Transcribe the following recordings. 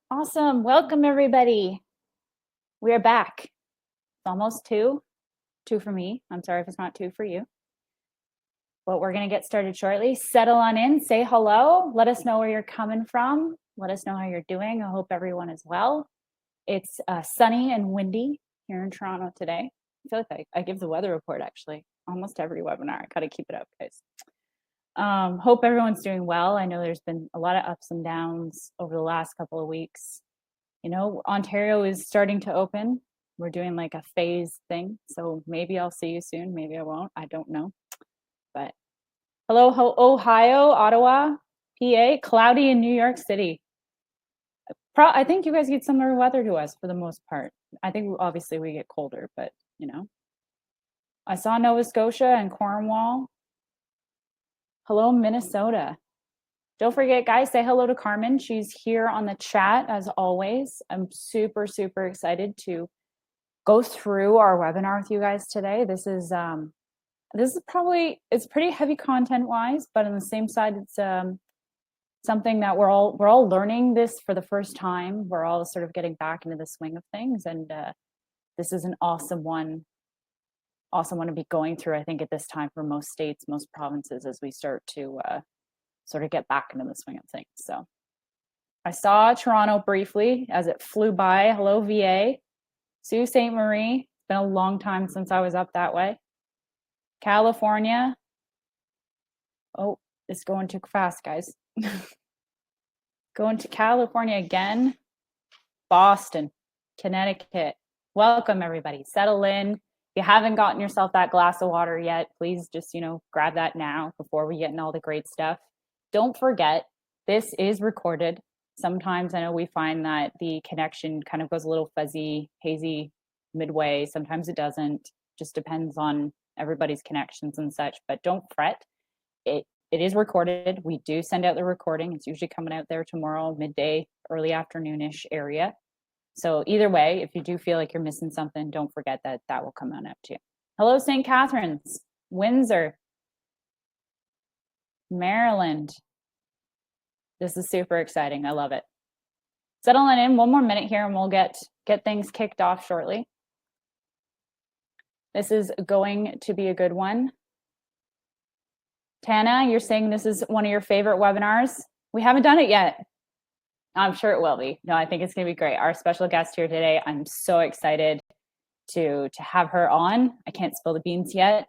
Awesome. Welcome, everybody. We are back. It's almost two. Two for me. I'm sorry if it's not two for you. But we're going to get started shortly. Settle on in. Say hello. Let us know where you're coming from. Let us know how you're doing. I hope everyone is well. It's sunny and windy here in Toronto today. I feel like I give the weather report, actually, almost every webinar. I got to keep it up, guys. Hope everyone's doing well. I know there's been a lot of ups and downs over the last couple of weeks. You know, Ontario is starting to open. We're doing like a phase thing. So maybe I'll see you soon. Maybe I won't. I don't know. But hello, Ohio, Ottawa, PA, cloudy in New York City. I think you guys get similar weather to us for the most part. I think obviously we get colder, but you know. I saw Nova Scotia and Cornwall. Hello, Minnesota. Don't forget, guys, say hello to Carmen. She's here on the chat as always. I'm super, super excited to go through our webinar with you guys today. This is probably, it's pretty heavy content wise, but on the same side, it's something that we're all learning this for the first time. We're all sort of getting back into the swing of things, and this is an awesome one to be going through, I think, at this time for most states, most provinces, as we start to sort of get back into the swing of things. So I saw Toronto briefly as it flew by. Hello, VA. Sault Ste. Marie. It's been a long time since I was up that way. California. Oh, it's going too fast, guys. Going to California again. Boston, Connecticut. Welcome, everybody. Settle in. If you haven't gotten yourself that glass of water yet, please just, grab that now before we get in all the great stuff. Don't forget, this is recorded. Sometimes I know we find that the connection kind of goes a little fuzzy, hazy midway. Sometimes it doesn't. Just depends on everybody's connections and such. But don't fret. It is recorded. We do send out the recording. It's usually coming out there tomorrow, midday, early afternoonish area. So either way, if you do feel like you're missing something, don't forget that will come on up too. Hello, St. Catharines, Windsor, Maryland. This is super exciting. I love it. Settling in, one more minute here and we'll get things kicked off shortly. This is going to be a good one. Tana, you're saying this is one of your favorite webinars. We haven't done it yet. I'm sure it will be. No, I think it's going to be great. Our special guest here today, I'm so excited to have her on. I can't spill the beans yet.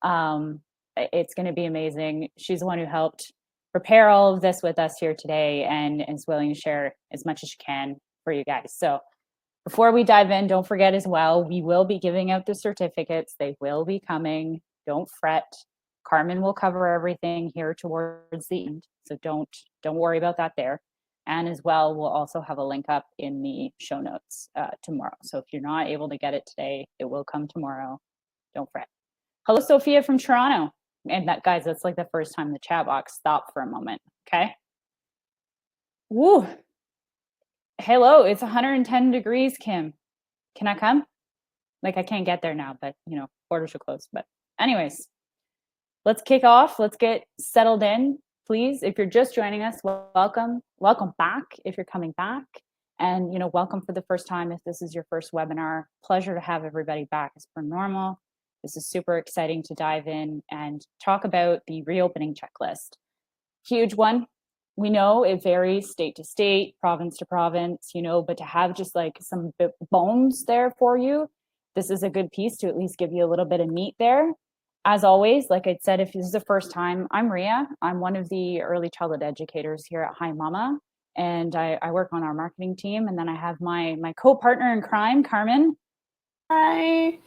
It's going to be amazing. She's the one who helped prepare all of this with us here today and is willing to share as much as she can for you guys. So before we dive in, don't forget as well, we will be giving out the certificates. They will be coming. Don't fret. Carmen will cover everything here towards the end. So don't worry about that there. And as well, we'll also have a link up in the show notes tomorrow. So if you're not able to get it today, it will come tomorrow. Don't fret. Hello, Sophia from Toronto. And that, guys, that's like the first time the chat box stopped for a moment, okay? Woo. Hello, it's 110 degrees, Kim. Can I come? Like, I can't get there now, but, borders are closed. But anyways, let's kick off. Let's get settled in. Please, if you're just joining us, welcome back if you're coming back, and welcome for the first time if this is your first webinar. Pleasure to have everybody back as per normal. This is super exciting to dive in and talk about the reopening checklist. Huge one. We know it varies state to state, province to province, but to have just like some bones there for you, this is a good piece to at least give you a little bit of meat there. As always, like I said, if this is the first time, I'm Ria. I'm one of the early childhood educators here at Hi Mama, and I work on our marketing team. And then I have my co-partner in crime, Carmen. Hi.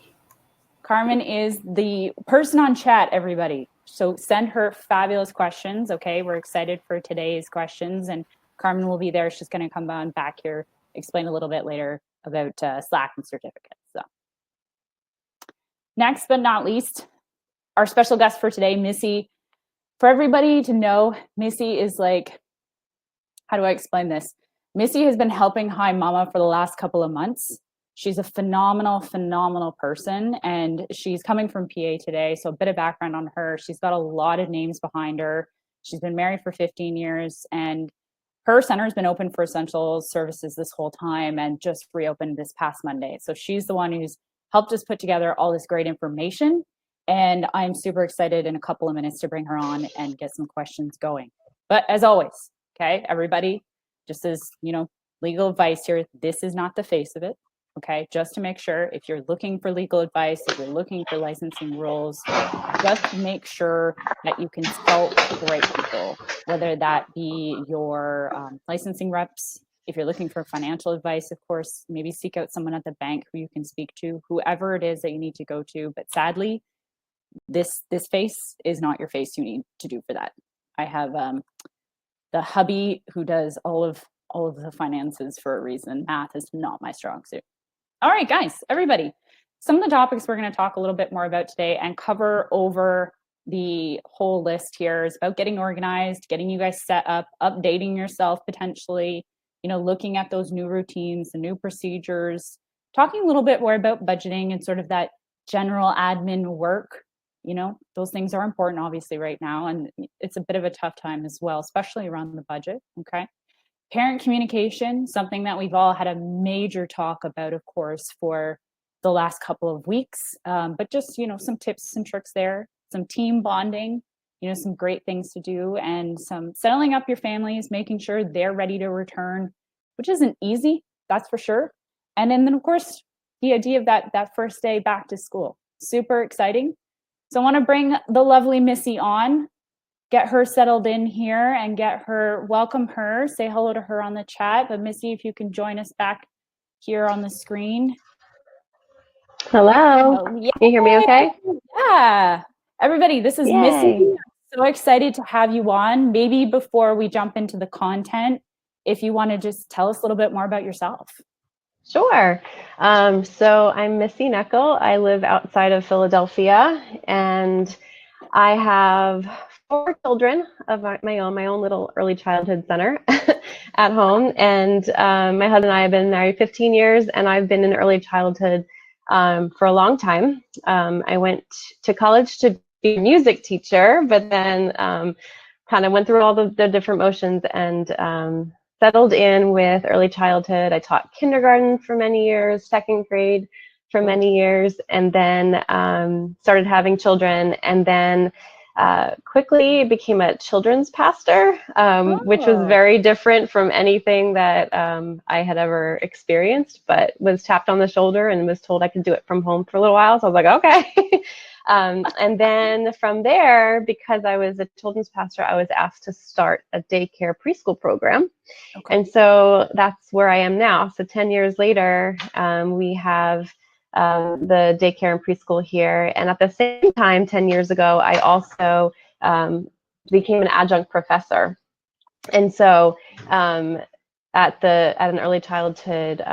Carmen is the person on chat, everybody. So send her fabulous questions, okay? We're excited for today's questions, and Carmen will be there. She's going to come on back here, explain a little bit later about Slack and certificates. So, next but not least, our special guest for today, Missy. For everybody to know, Missy is like, how do I explain this? Missy has been helping Hi Mama for the last couple of months. She's a phenomenal person, and she's coming from PA today. So a bit of background on her. She's got a lot of names behind her. She's been married for 15 years, and her center has been open for essential services this whole time and just reopened this past Monday. So she's the one who's helped us put together all this great information. And I'm super excited in a couple of minutes to bring her on and get some questions going. But as always, okay, everybody, just as, legal advice here, this is not the face of it. Okay, just to make sure, if you're looking for legal advice, if you're looking for licensing rules, just make sure that you consult the right people, whether that be your licensing reps. If you're looking for financial advice, of course, maybe seek out someone at the bank who you can speak to, whoever it is that you need to go to. But sadly, this face is not your face you need to do for that. I have the hubby who does all of the finances for a reason. Math is not my strong suit. All right, guys, everybody. Some of the topics we're going to talk a little bit more about today and cover over the whole list here is about getting organized, getting you guys set up, updating yourself potentially, looking at those new routines, the new procedures, talking a little bit more about budgeting and sort of that general admin work. Those things are important, obviously, right now. And it's a bit of a tough time as well, especially around the budget. Okay. Parent communication, something that we've all had a major talk about, of course, for the last couple of weeks. But just, some tips and tricks there, some team bonding, some great things to do, and some settling up your families, making sure they're ready to return, which isn't easy, that's for sure. And then of course, the idea of that first day back to school, super exciting. So I want to bring the lovely Missy on, get her settled in here and welcome her, say hello to her on the chat. But Missy, if you can join us back here on the screen. Hello. Oh, Can you hear me okay? Yeah. Everybody, this is Yay. Missy. I'm so excited to have you on. Maybe before we jump into the content, if you want to just tell us a little bit more about yourself. Sure. So I'm Missy Knechel. I live outside of Philadelphia, and I have 4 children of my own little early childhood center at home. And my husband and I have been married 15 years, and I've been in early childhood for a long time. I went to college to be a music teacher, but then kind of went through all the different motions and settled in with early childhood. I taught kindergarten for many years, second grade for many years, and then started having children, and then quickly became a children's pastor, which was very different from anything that I had ever experienced, but was tapped on the shoulder and was told I could do it from home for a little while. So I was like, okay. And then from there, because I was a children's pastor, I was asked to start a daycare preschool program. Okay. And so that's where I am now. So 10 years later, we have the daycare and preschool here. And at the same time, 10 years ago, I also became an adjunct professor. And so at an early childhood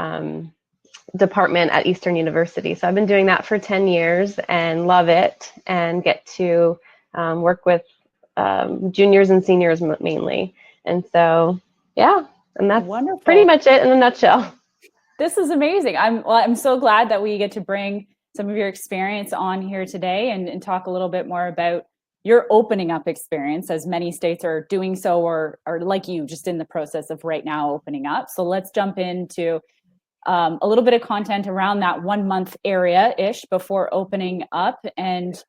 department at Eastern University. So I've been doing that for 10 years and love it, and get to work with juniors and seniors mainly. And so, yeah, and that's wonderful. Pretty much it in a nutshell. This is amazing. I'm so glad that we get to bring some of your experience on here today and talk a little bit more about your opening up experience, as many states are doing so, or like you, just in the process of right now opening up. So let's jump into a little bit of content around that 1 month area-ish before opening up. And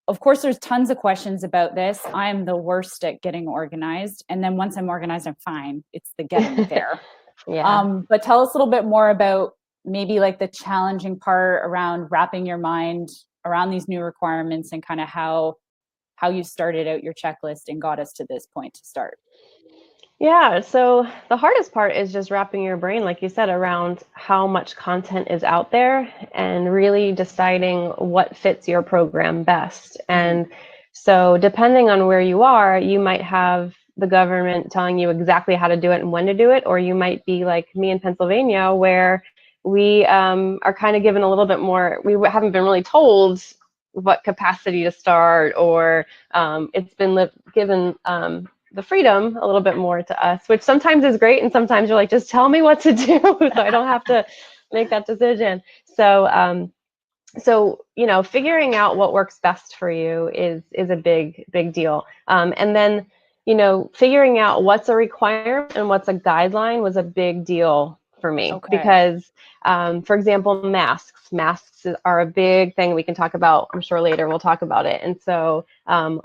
of course, there's tons of questions about this. I'm the worst at getting organized. And then once I'm organized, I'm fine. It's the getting there. Yeah. But tell us a little bit more about maybe like the challenging part around wrapping your mind around these new requirements, and kind of how you started out your checklist and got us to this point to start. Yeah, so the hardest part is just wrapping your brain, like you said, around how much content is out there and really deciding what fits your program best. And so depending on where you are, you might have the government telling you exactly how to do it and when to do it, or you might be like me in Pennsylvania, where we are kind of given a little bit more, we haven't been really told what capacity to start, or it's been given the freedom a little bit more to us, which sometimes is great, and sometimes you're like, just tell me what to do so I don't have to make that decision. So figuring out what works best for you is a big deal. And then figuring out what's a requirement and what's a guideline was a big deal for me Okay. because, for example, masks. Masks are a big thing we can talk about, I'm sure later we'll talk about it. And so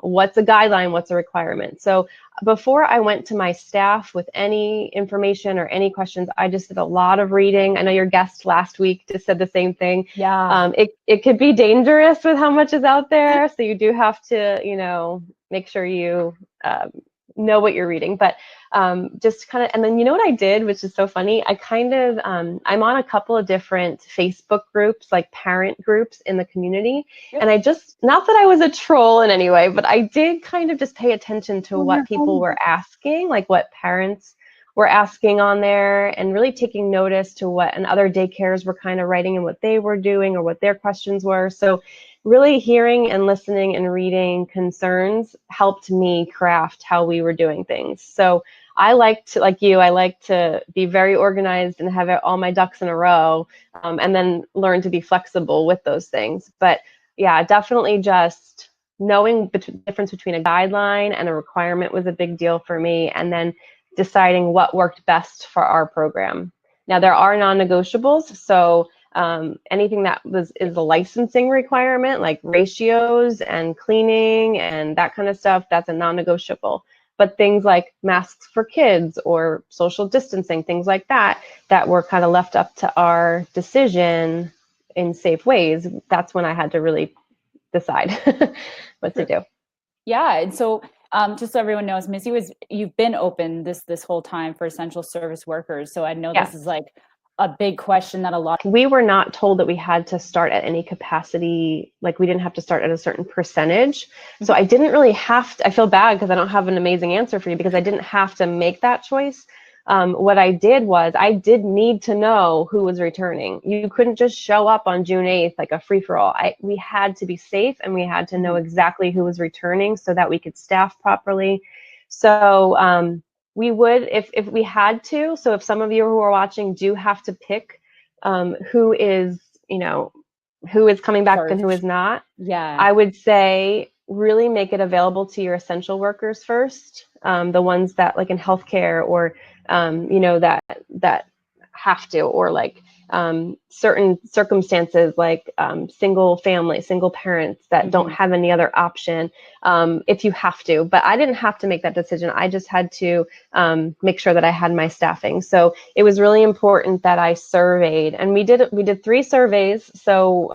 what's a guideline, what's a requirement? So before I went to my staff with any information or any questions, I just did a lot of reading. I know your guest last week just said the same thing. Yeah. It could be dangerous with how much is out there. So you do have to, make sure you know what you're reading, but just kind of, and then what I did, which is so funny, I kind of, I'm on a couple of different Facebook groups, like parent groups in the community. Yep. And I just, not that I was a troll in any way, but I did kind of just pay attention to what people were asking, like what parents were asking on there, and really taking notice to what and other daycares were kind of writing and what they were doing or what their questions were. So really hearing and listening and reading concerns helped me craft how we were doing things. So I like to be very organized and have all my ducks in a row, and then learn to be flexible with those things. But yeah, definitely just knowing the difference between a guideline and a requirement was a big deal for me, and then deciding what worked best for our program. Now, there are non-negotiables, so anything that is a licensing requirement, like ratios and cleaning and that kind of stuff, that's a non-negotiable. But things like masks for kids or social distancing, things like that, that were kind of left up to our decision in safe ways, that's when I had to really decide what to do. Yeah. And so just so everyone knows, you've been open this whole time for essential service workers. So I know Yes. this is like a big question that a lot. We were not told that we had to start at any capacity, like we didn't have to start at a certain percentage. So I didn't really have to, I feel bad because I don't have an amazing answer for you because I didn't have to make that choice. What I did was I did need to know who was returning. You couldn't just show up on June 8th like a free-for-all. We had to be safe and we had to know exactly who was returning so that we could staff properly. So we would, if we had to, so if some of you who are watching do have to pick who is coming back and who is not, Yeah. I would say really make it available to your essential workers first, the ones that like in healthcare or that have to, or like certain circumstances like single parents that don't have any other option, if you have to. But I didn't have to make that decision. I just had to make sure that I had my staffing. So it was really important that I surveyed, and we did 3 surveys. So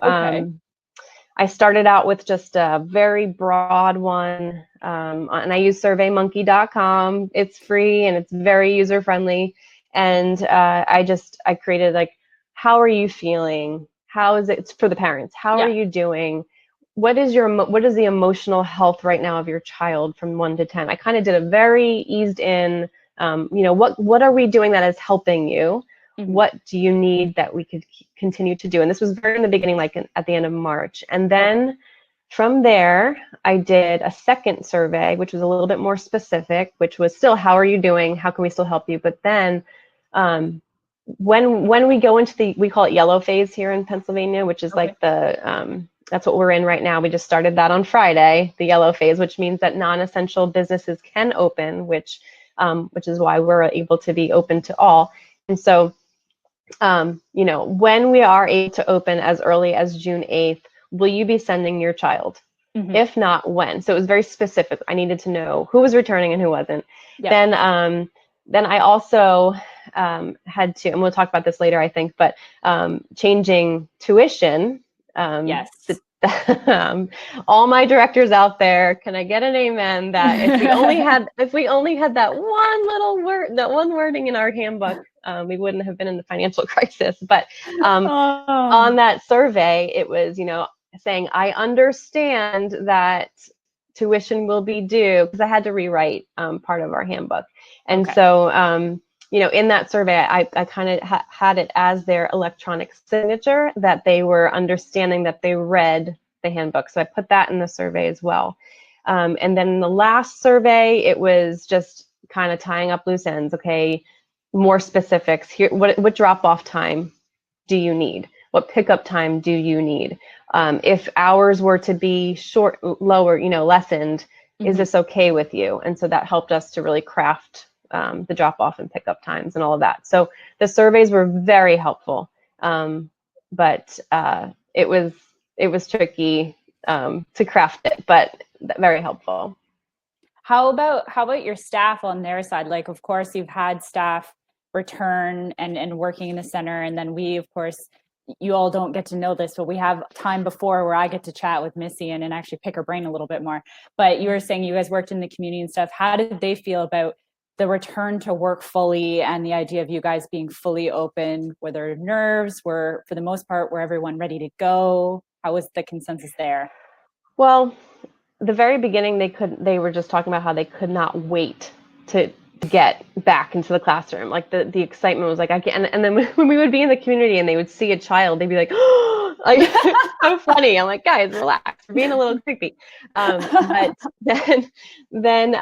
I started out with just a very broad one, and I use surveymonkey.com. It's free and it's very user friendly. And I created like, how are you feeling? How is it? It's for the parents. How are you doing? What is the emotional health right now of your child from 1 to 10? I kind of did a very eased in, what are we doing that is helping you? What do you need that we could continue to do? And this was very in the beginning, like at the end of March. And then from there, I did a second survey, which was a little bit more specific, which was still, how are you doing? How can we still help you? But then when we go into we call it yellow phase here in Pennsylvania, which is like that's what we're in right now. We just started that on Friday, the yellow phase, which means that non-essential businesses can open, which is why we're able to be open to all. And so when we are able to open as early as June 8th, will you be sending your child? If not, when? So it was very specific. I needed to know who was returning and who wasn't. Then I also had to, and we'll talk about this later, I think, but changing tuition. Yes. All my directors out there, can I get an amen that if we only had that one little word, that one wording in our handbook, we wouldn't have been in the financial crisis. But on that survey, it was, saying, I understand that tuition will be due, because I had to rewrite part of our handbook. And so, in that survey, I kind of had it as their electronic signature that they were understanding that they read the handbook. So I put that in the survey as well. And then in the last survey, it was just kind of tying up loose ends. Okay, more specifics here. What drop-off time do you need? What pickup time do you need? If hours were to be lessened, Is this okay with you? And so that helped us to really craft the drop off and pickup times and all of that. So the surveys were very helpful, but it was tricky to craft it, but very helpful. How about your staff on their side? Like, of course, you've had staff return and working in the center, and then we, of course, you all don't get to know this, but we have time before where I get to chat with Missy and actually pick her brain a little bit more. But you were saying you guys worked in the community and stuff. How did they feel about the return to work fully and the idea of you guys being fully open? Were their nerves, for the most part, were everyone ready to go? How was the consensus there? Well, the very beginning, they were just talking about how they could not wait to get back into the classroom. Like the excitement was like, I can't. And then when we would be in the community and they would see a child, they'd be like, oh, like it's so funny. I'm like, guys, relax. We're being a little creepy. But then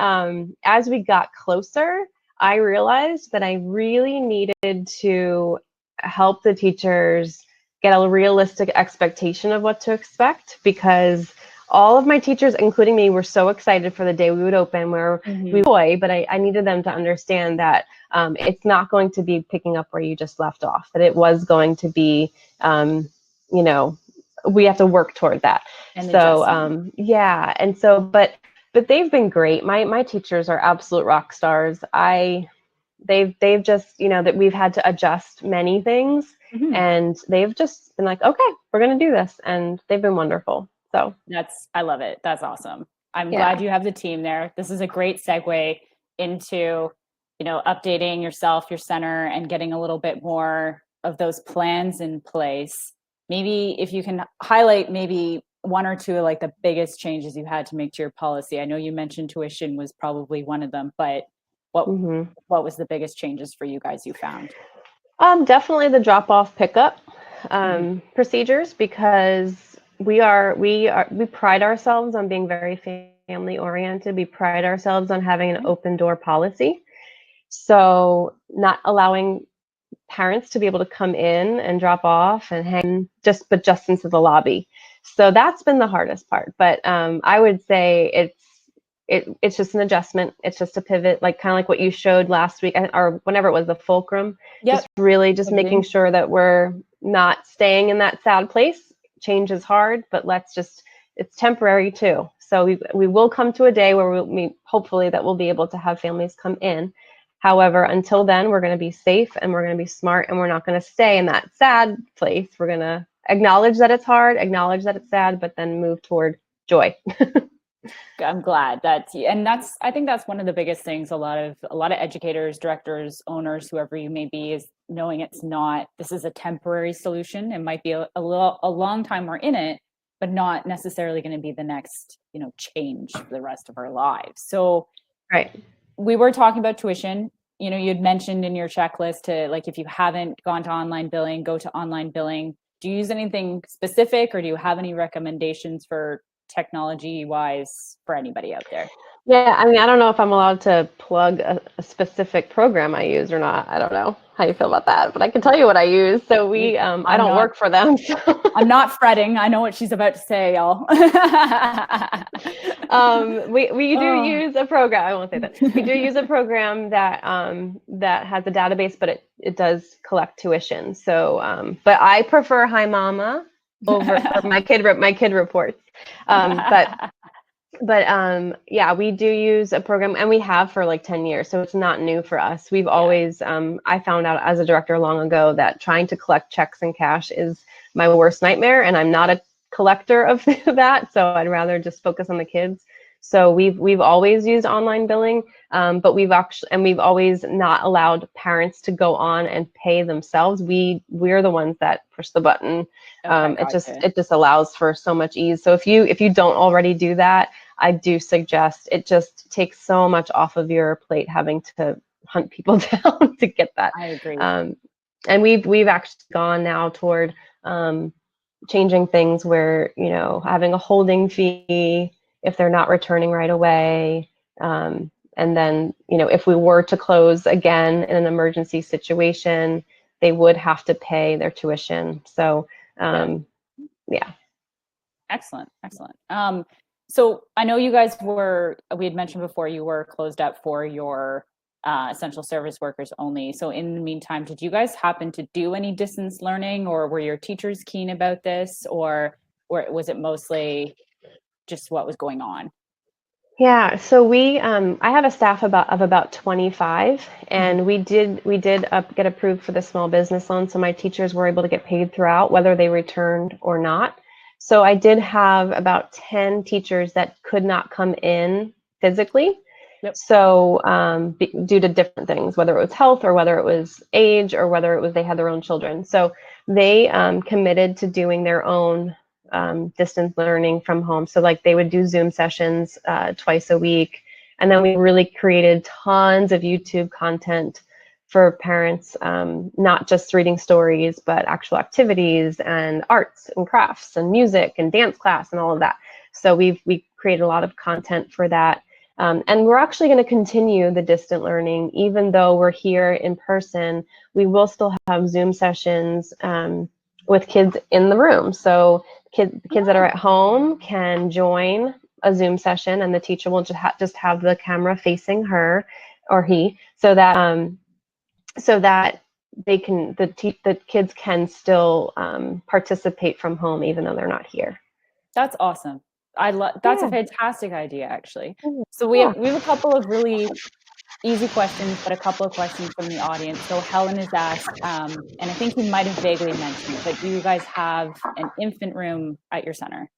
as we got closer, I realized that I really needed to help the teachers get a realistic expectation of what to expect, because all of my teachers, including me, were so excited for the day we would open, where we boy, but I needed them to understand that it's not going to be picking up where you just left off, that it was going to be, we have to work toward that. And so, yeah. And so, but they've been great. My teachers are absolute rock stars. They've just, that we've had to adjust many things, and they've just been like, okay, we're going to do this. And they've been wonderful. So I love it. That's awesome. I'm glad you have the team there. This is a great segue into, updating yourself, your center, and getting a little bit more of those plans in place. Maybe if you can highlight maybe one or two of like the biggest changes you had to make to your policy. I know you mentioned tuition was probably one of them, but what was the biggest changes for you guys you found? Definitely the drop-off pickup procedures, because we pride ourselves on being very family oriented. We pride ourselves on having an open door policy. So not allowing parents to be able to come in and drop off and hang just into the lobby. So that's been the hardest part. But I would say it's just an adjustment. It's just a pivot, like kind of like what you showed last week, or whenever it was, the fulcrum. Just really just making sure that we're not staying in that sad place. Change is hard, but it's temporary too. So we will come to a day where hopefully that we'll be able to have families come in. However, until then, we're going to be safe and we're going to be smart, and we're not going to stay in that sad place. We're going to acknowledge that it's hard, acknowledge that it's sad, but then move toward joy. I'm glad I think that's one of the biggest things a lot of educators, directors, owners, whoever you may be, is knowing this is a temporary solution. It might be a long time we're in it, but not necessarily going to be the next, change for the rest of our lives. So right. We were talking about tuition. You'd mentioned in your checklist to, like, if you haven't gone to online billing, go to online billing. Do you use anything specific, or do you have any recommendations for technology wise for anybody out there? Yeah, I mean, I don't know if I'm allowed to plug a specific program I use or not. I don't know how you feel about that, but I can tell you what I use. So I don't work for them. So. I'm not fretting. I know what she's about to say, y'all. We do use a program. I won't say that. We do use a program that has a database, but it does collect tuition. So, but I prefer Hi Mama over my kid reports. But yeah, we do use a program, and we have for like 10 years. So it's not new for us. We've always, I found out as a director long ago that trying to collect checks and cash is my worst nightmare. And I'm not a collector of that. So I'd rather just focus on the kids. So we've always used online billing, but we've always not allowed parents to go on and pay themselves. We're the ones that push the button. It just allows for so much ease. So if you don't already do that, I do suggest, it just takes so much off of your plate having to hunt people down to get that. I agree. And we've actually gone now toward changing things where, having a holding fee if they're not returning right away. And then, if we were to close again in an emergency situation, they would have to pay their tuition. So, yeah. Excellent. So I know you guys we had mentioned before you were closed up for your essential service workers only. So in the meantime, did you guys happen to do any distance learning, or were your teachers keen about this, or was it mostly just what was going on? Yeah, so I have a staff of about 25, Mhm. and we did get approved for the small business loan, so my teachers were able to get paid throughout, whether they returned or not. So I did have about 10 teachers that could not come in physically. Yep. So due to different things, whether it was health or whether it was age or whether it was they had their own children. So they committed to doing their own distance learning from home. So like they would do Zoom sessions twice a week. And then we really created tons of YouTube content for parents, not just reading stories, but actual activities and arts and crafts and music and dance class and all of that. So we created a lot of content for that. And we're actually going to continue the distant learning, even though we're here in person. We will still have Zoom sessions with kids in the room. So kids that are at home can join a Zoom session, and the teacher will just have the camera facing her or he, so that the kids can still participate from home even though they're not here. That's awesome. I love that's a Yeah. fantastic idea, actually. Mm, So cool. we have a couple of really easy questions, but a couple of questions from the audience. So Helen has asked, and I think you might have vaguely mentioned it, but do you guys have an infant room at your center?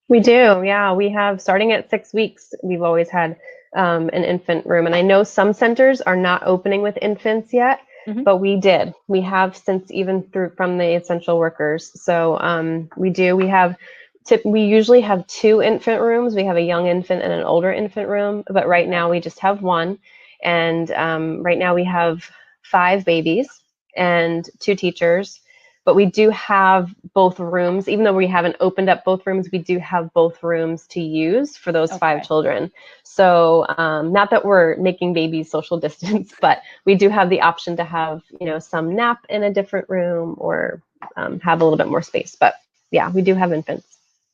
We do, yeah. We have, starting at 6 weeks, we've always had an infant room. And I know some centers are not opening with infants yet, Mhm. but we did. We have since even through from the essential workers. So we do. We usually have two infant rooms. We have a young infant and an older infant room, but right Okay. now we just have one. And right now we have 5 babies and 2 teachers. But we do have both rooms, even though we haven't opened up both rooms, we do have both rooms to use for those 5 children. So not that we're making babies social distance, but we do have the option to have, some nap in a different room or have a little bit more space. But yeah, we do have infants.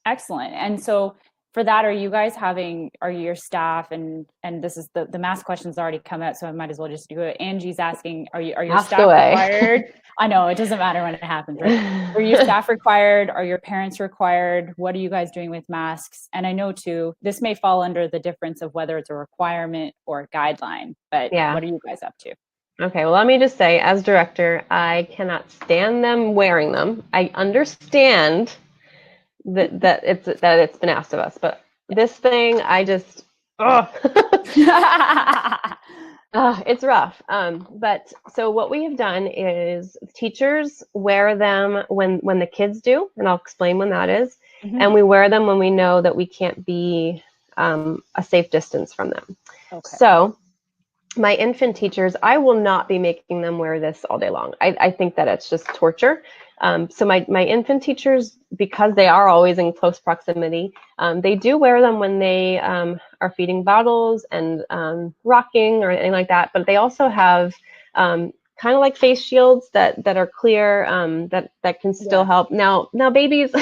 Excellent. And so for that, are your staff, and this is the mass questions already come out, so I might as well just do it. Angie's asking, are your Ask staff away. required? I know it doesn't matter when it happens, right? Are your staff required? Are your parents required? What are you guys doing with masks? And I know too, this may fall under the difference of whether it's a requirement or a guideline, but Yeah. what are you guys up to? Okay, well, let me just say, as director, I cannot stand them wearing them. I understand that it's been asked of us, but this thing, I just, oh, Yeah. it's rough. But so what we have done is teachers wear them when the kids do, and I'll explain when that is, and Mhm. we wear them when we know that we can't be a safe distance from them. Okay. So my infant teachers, I will not be making them wear this all day long. I think that it's just torture. So my infant teachers, because they are always in close proximity, they do wear them when they are feeding bottles and rocking or anything like that. But they also have kind of like face shields that are clear, that can still Yeah. help. Now babies,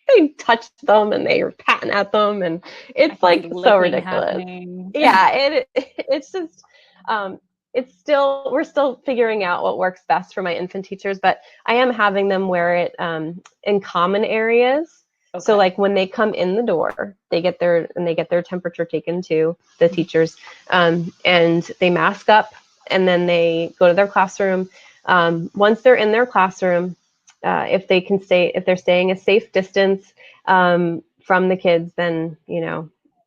they touch them and they are patting at them, and I it's can see like so licking ridiculous. happening. Yeah, it's just it's still, we're still figuring out what works best for my infant teachers, but I am having them wear it in common areas. So Okay. like when they come in the door, they get their temperature taken too, the Mhm. teachers, and they mask up, and then they go to their classroom. Once they're in their classroom, if they're staying a safe distance from the kids, then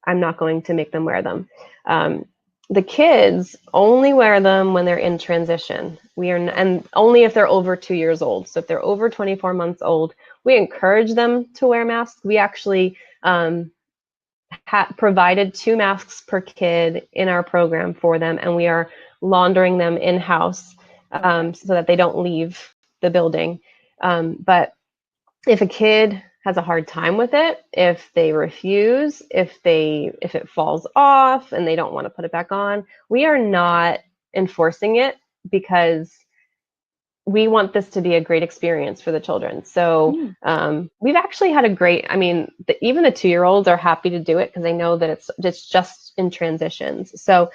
I'm not going to make them wear them. Um, the kids only wear them when they're in transition. And only if they're over 2 years old. So if they're over 24 months old, we encourage them to wear masks. We actually provided 2 masks per kid in our program for them, and we are laundering them in house Okay. so that they don't leave the building. But if a kid has a hard time with it, if they refuse, if it falls off and they don't want to put it back on, we are not enforcing it, because we want this to be a great experience for the children. So we've actually had a great, I mean, even the 2-year-olds are happy to do it because they know that it's just in transitions. So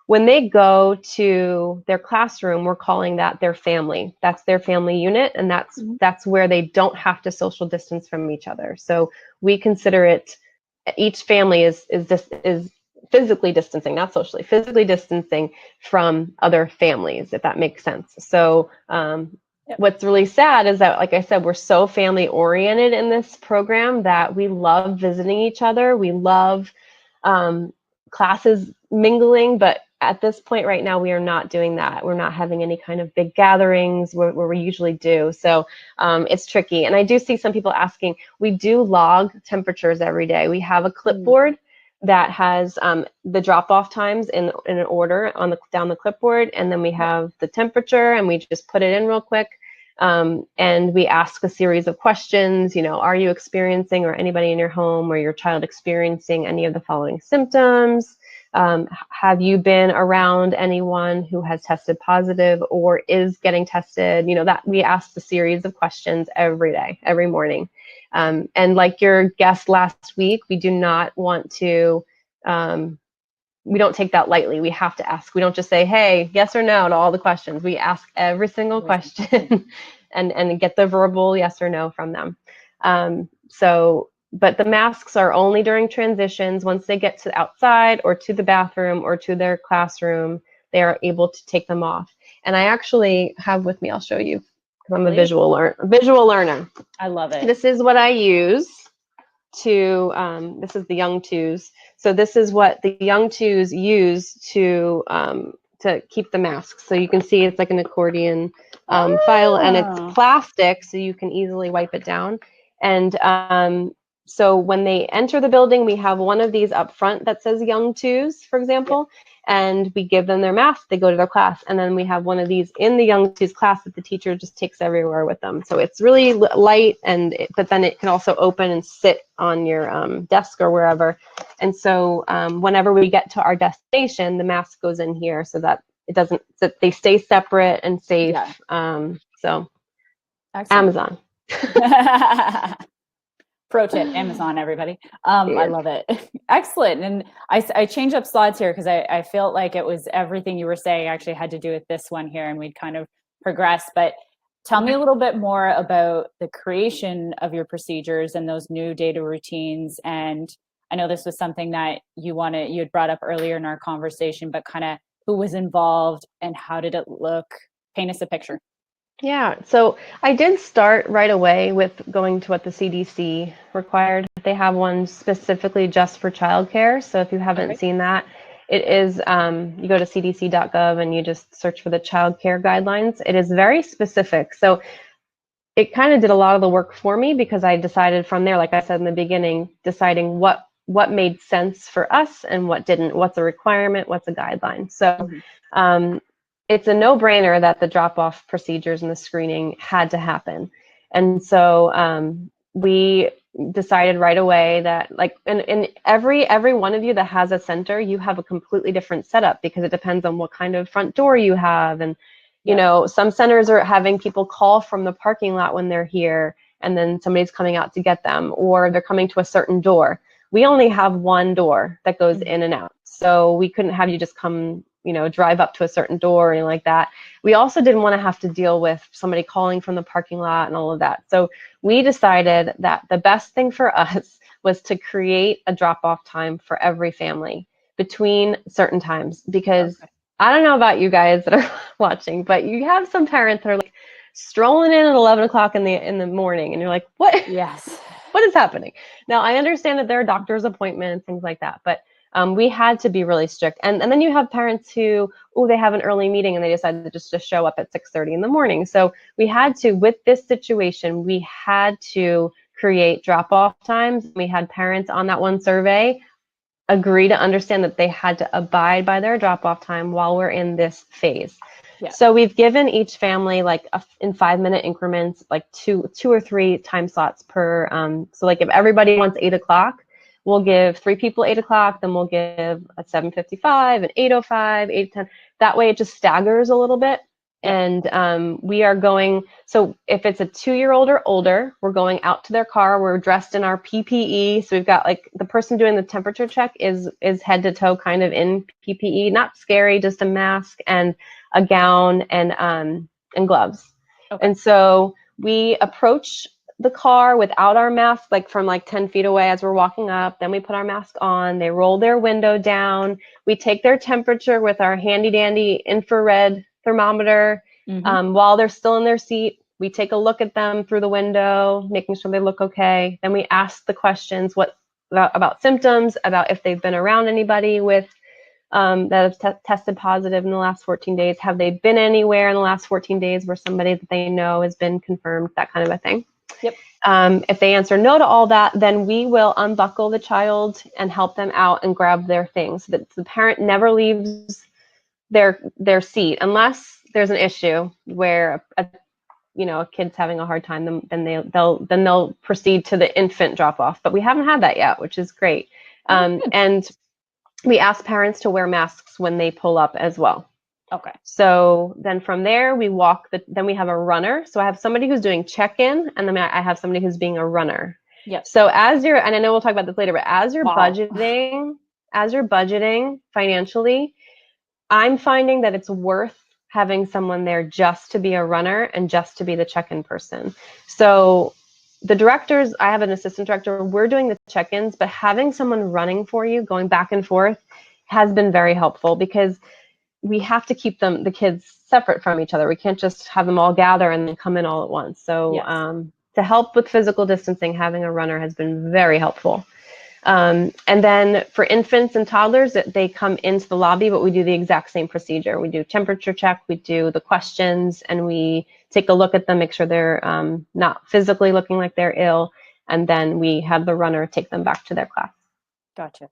when they go to their classroom, we're calling that their family. That's their family unit, and that's where they don't have to social distance from each other. So we consider it, each family is physically distancing, not socially, physically distancing from other families, if that makes sense. So what's really sad is that, like I said, we're so family oriented in this program that we love visiting each other. We love classes mingling, but at this point right now, we are not doing that. We're not having any kind of big gatherings where we usually do. So it's tricky. And I do see some people asking, we do log temperatures every day. We have a clipboard that has the drop-off times in an order on down the clipboard. And then we have the temperature, and we just put it in real quick. And we ask a series of questions, are you experiencing, or anybody in your home or your child experiencing any of the following symptoms? Have you been around anyone who has tested positive or is getting tested? That we ask a series of questions every day, every morning. And like your guest last week, we do not want to, we don't take that lightly. We have to ask. We don't just say, hey, yes or no to all the questions. We ask every single question and get the verbal yes or no from them. But the masks are only during transitions. Once they get to outside or to the bathroom or to their classroom, they are able to take them off. And I actually have with me, I'll show you, because I'm a visual learner. I love it. This is what I use to, this is the young twos. So this is what the young twos use to keep the masks. So you can see it's like an accordion file, and it's plastic, so you can easily wipe it down. And so when they enter the building, we have one of these up front that says young twos, for example, and we give them their mask, they go to their class. And then we have one of these in the young twos class that the teacher just takes everywhere with them. So it's really light, but then it can also open and sit on your desk or wherever. And so whenever we get to our destination, the mask goes in here so that that they stay separate and safe. So Excellent. Amazon. Pro tip, Amazon, everybody. I love it. Excellent. And I changed up slides here because I felt like it was everything you were saying actually had to do with this one here, and we'd kind of progress. But tell me a little bit more about the creation of your procedures and those new data routines. And I know this was something that you had brought up earlier in our conversation, but kind of who was involved and how did it look? Paint us a picture. Yeah, so I did start right away with going to what the CDC required. They have one specifically just for childcare. So if you haven't seen that, it is, you go to cdc.gov and you just search for the childcare guidelines. It is very specific. So it kind of did a lot of the work for me because I decided from there, like I said in the beginning, deciding what made sense for us and what didn't, what's a requirement, what's a guideline. So it's a no-brainer that the drop-off procedures and the screening had to happen. And so we decided right away that, like, in every one of you that has a center, you have a completely different setup because it depends on what kind of front door you have. And, you know, some centers are having people call from the parking lot when they're here, and then somebody's coming out to get them, or they're coming to a certain door. We only have one door that goes in and out. So we couldn't have you just come, you know, drive up to a certain door or anything like that. We also didn't want to have to deal with somebody calling from the parking lot and all of that. So we decided that the best thing for us was to create a drop-off time for every family between certain times, because I don't know about you guys that are watching, but you have some parents that are like strolling in at 11 o'clock in the morning, and you're like, what? What is happening? Now, I understand that there are doctor's appointments, things like that, but we had to be really strict. And then you have parents who, they have an early meeting and they decided to just show up at 6:30 in the morning. So we had to, with this situation, we had to create drop-off times. We had parents on that one survey agree to understand that they had to abide by their drop-off time while we're in this phase. So we've given each family like in 5-minute increments, like two or three time slots per. So like if everybody wants 8 o'clock, we'll give 3 people 8 o'clock, then we'll give a 7:55, an 8:05, 8:10. That way it just staggers a little bit. And we are going, so if it's a 2-year-old or older, we're going out to their car. We're dressed in our PPE. So we've got like the person doing the temperature check is head to toe kind of in PPE, not scary, just a mask and a gown and gloves. Okay. And so we approach the car without our mask, like from like 10 feet away as we're walking up. Then we put our mask on. They roll their window down. We take their temperature with our handy dandy infrared thermometer. While they're still in their seat, we take a look at them through the window, making sure they look okay. Then we ask the questions about symptoms, about if they've been around anybody with that have tested positive in the last 14 days. Have they been anywhere in the last 14 days where somebody that they know has been confirmed, that kind of a thing. Yep. If they answer no to all that, then we will unbuckle the child and help them out and grab their things so that the parent never leaves their seat unless there's an issue where a kid's having a hard time. Then they'll proceed to the infant drop off. But we haven't had that yet, which is great. And we ask parents to wear masks when they pull up as well. Okay. So then from there, we walk, then we have a runner. So I have somebody who's doing check-in, and then I have somebody who's being a runner. Yep. So and I know we'll talk about this later, but as you're budgeting financially, I'm finding that it's worth having someone there just to be a runner and just to be the check-in person. So the directors, I have an assistant director, we're doing the check-ins, but having someone running for you, going back and forth, has been very helpful because we have to keep the kids separate from each other. We can't just have them all gather and then come in all at once. So to help with physical distancing, having a runner has been very helpful. And then for infants and toddlers, they come into the lobby, but we do the exact same procedure. We do temperature check, we do the questions, and we take a look at them, make sure they're not physically looking like they're ill. And then we have the runner take them back to their class. Gotcha.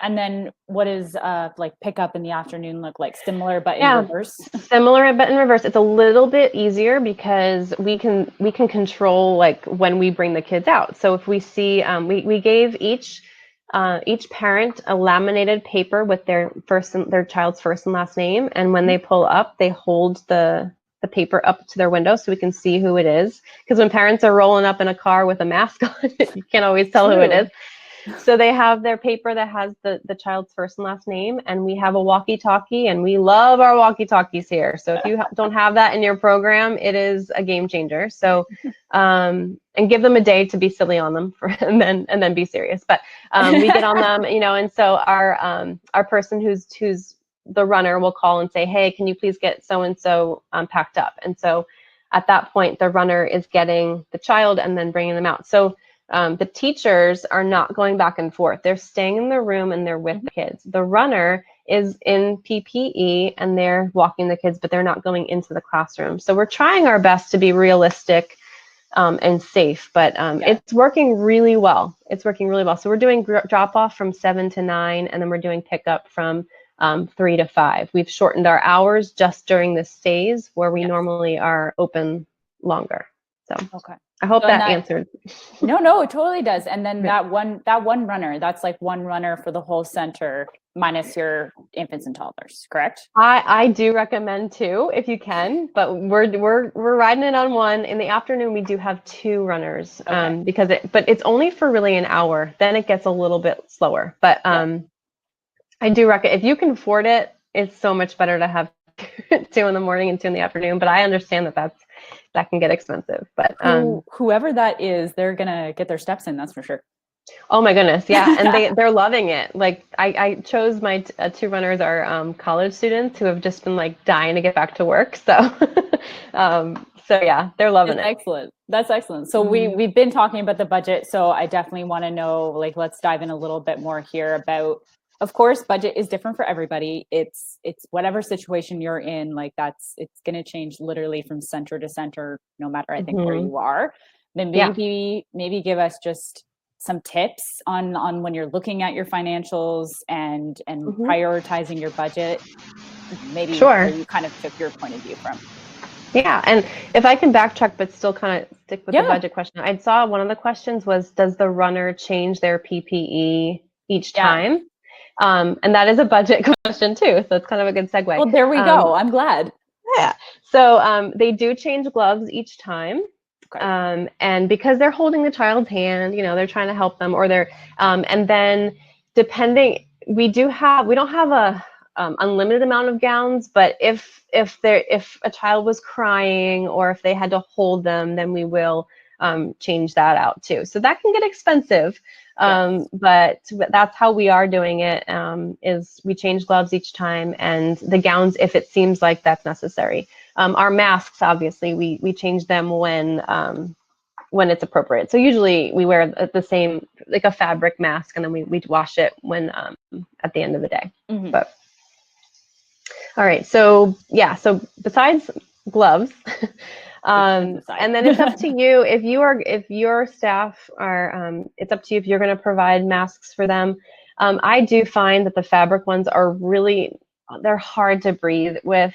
And then what is like pickup in the afternoon look like? Similar, but in reverse? Similar, but in reverse. It's a little bit easier because we can control like when we bring the kids out. So if we see, we gave each parent a laminated paper with their child's first and last name. And when they pull up, they hold the paper up to their window so we can see who it is. Because when parents are rolling up in a car with a mask on, you can't always tell who it is. So they have their paper that has the child's first and last name, and we have a walkie-talkie, and we love our walkie-talkies here. So if you don't have that in your program, it is a game changer. So, and give them a day to be silly on them and then be serious. But we get on them, and so our person who's the runner will call and say, hey, can you please get so-and-so packed up? And so at that point, the runner is getting the child and then bringing them out. So the teachers are not going back and forth. They're staying in the room and they're with the kids. The runner is in PPE and they're walking the kids, but they're not going into the classroom. So we're trying our best to be realistic and safe, but it's working really well. It's working really well. So we're doing drop off from 7 to 9, and then we're doing pickup from 3 to 5. We've shortened our hours just during this phase where we normally are open longer. So I hope that answered. No, it totally does. And then that one runner, that's like one runner for the whole center minus your infants and toddlers, correct? I do recommend 2 if you can, but we're riding it on 1. In the afternoon, we do have 2 runners but it's only for really an hour. Then it gets a little bit slower. But I do recommend, if you can afford it, it's so much better to have 2 in the morning and 2 in the afternoon. But I understand that can get expensive. But whoever that is, they're gonna get their steps in, that's for sure. Oh my goodness, yeah, and they're loving it. Like I chose my 2 runners are college students who have just been like dying to get back to work. So so yeah, they're loving it. Excellent. That's excellent. So we've been talking about the budget. So I definitely want to know, like, let's dive in a little bit more here about. Of course, budget is different for everybody. It's whatever situation you're in, like it's going to change literally from center to center, no matter I think where you are. Then maybe give us just some tips on when you're looking at your financials and prioritizing your budget. Maybe where you kind of took your point of view from. Yeah, and if I can backtrack, but still kind of stick with the budget question, I saw one of the questions was, does the runner change their PPE each time? And that is a budget question too, so it's kind of a good segue. Well, there we go. I'm glad. Yeah. So they do change gloves each time. Okay. And because they're holding the child's hand, they're trying to help them, or and then depending, we don't have a unlimited amount of gowns, but if a child was crying or if they had to hold them, then we will change that out too. So that can get expensive. Yes. But that's how we are doing it, is we change gloves each time, and the gowns if it seems like that's necessary. Our masks, obviously, we change them when it's appropriate. So usually we wear the same, like a fabric mask, and then we wash it when at the end of the day. Mhm. But all right, so yeah, so besides gloves, and then it's up to you if your staff are, it's up to you if you're going to provide masks for them. I do find that the fabric ones are they're hard to breathe with.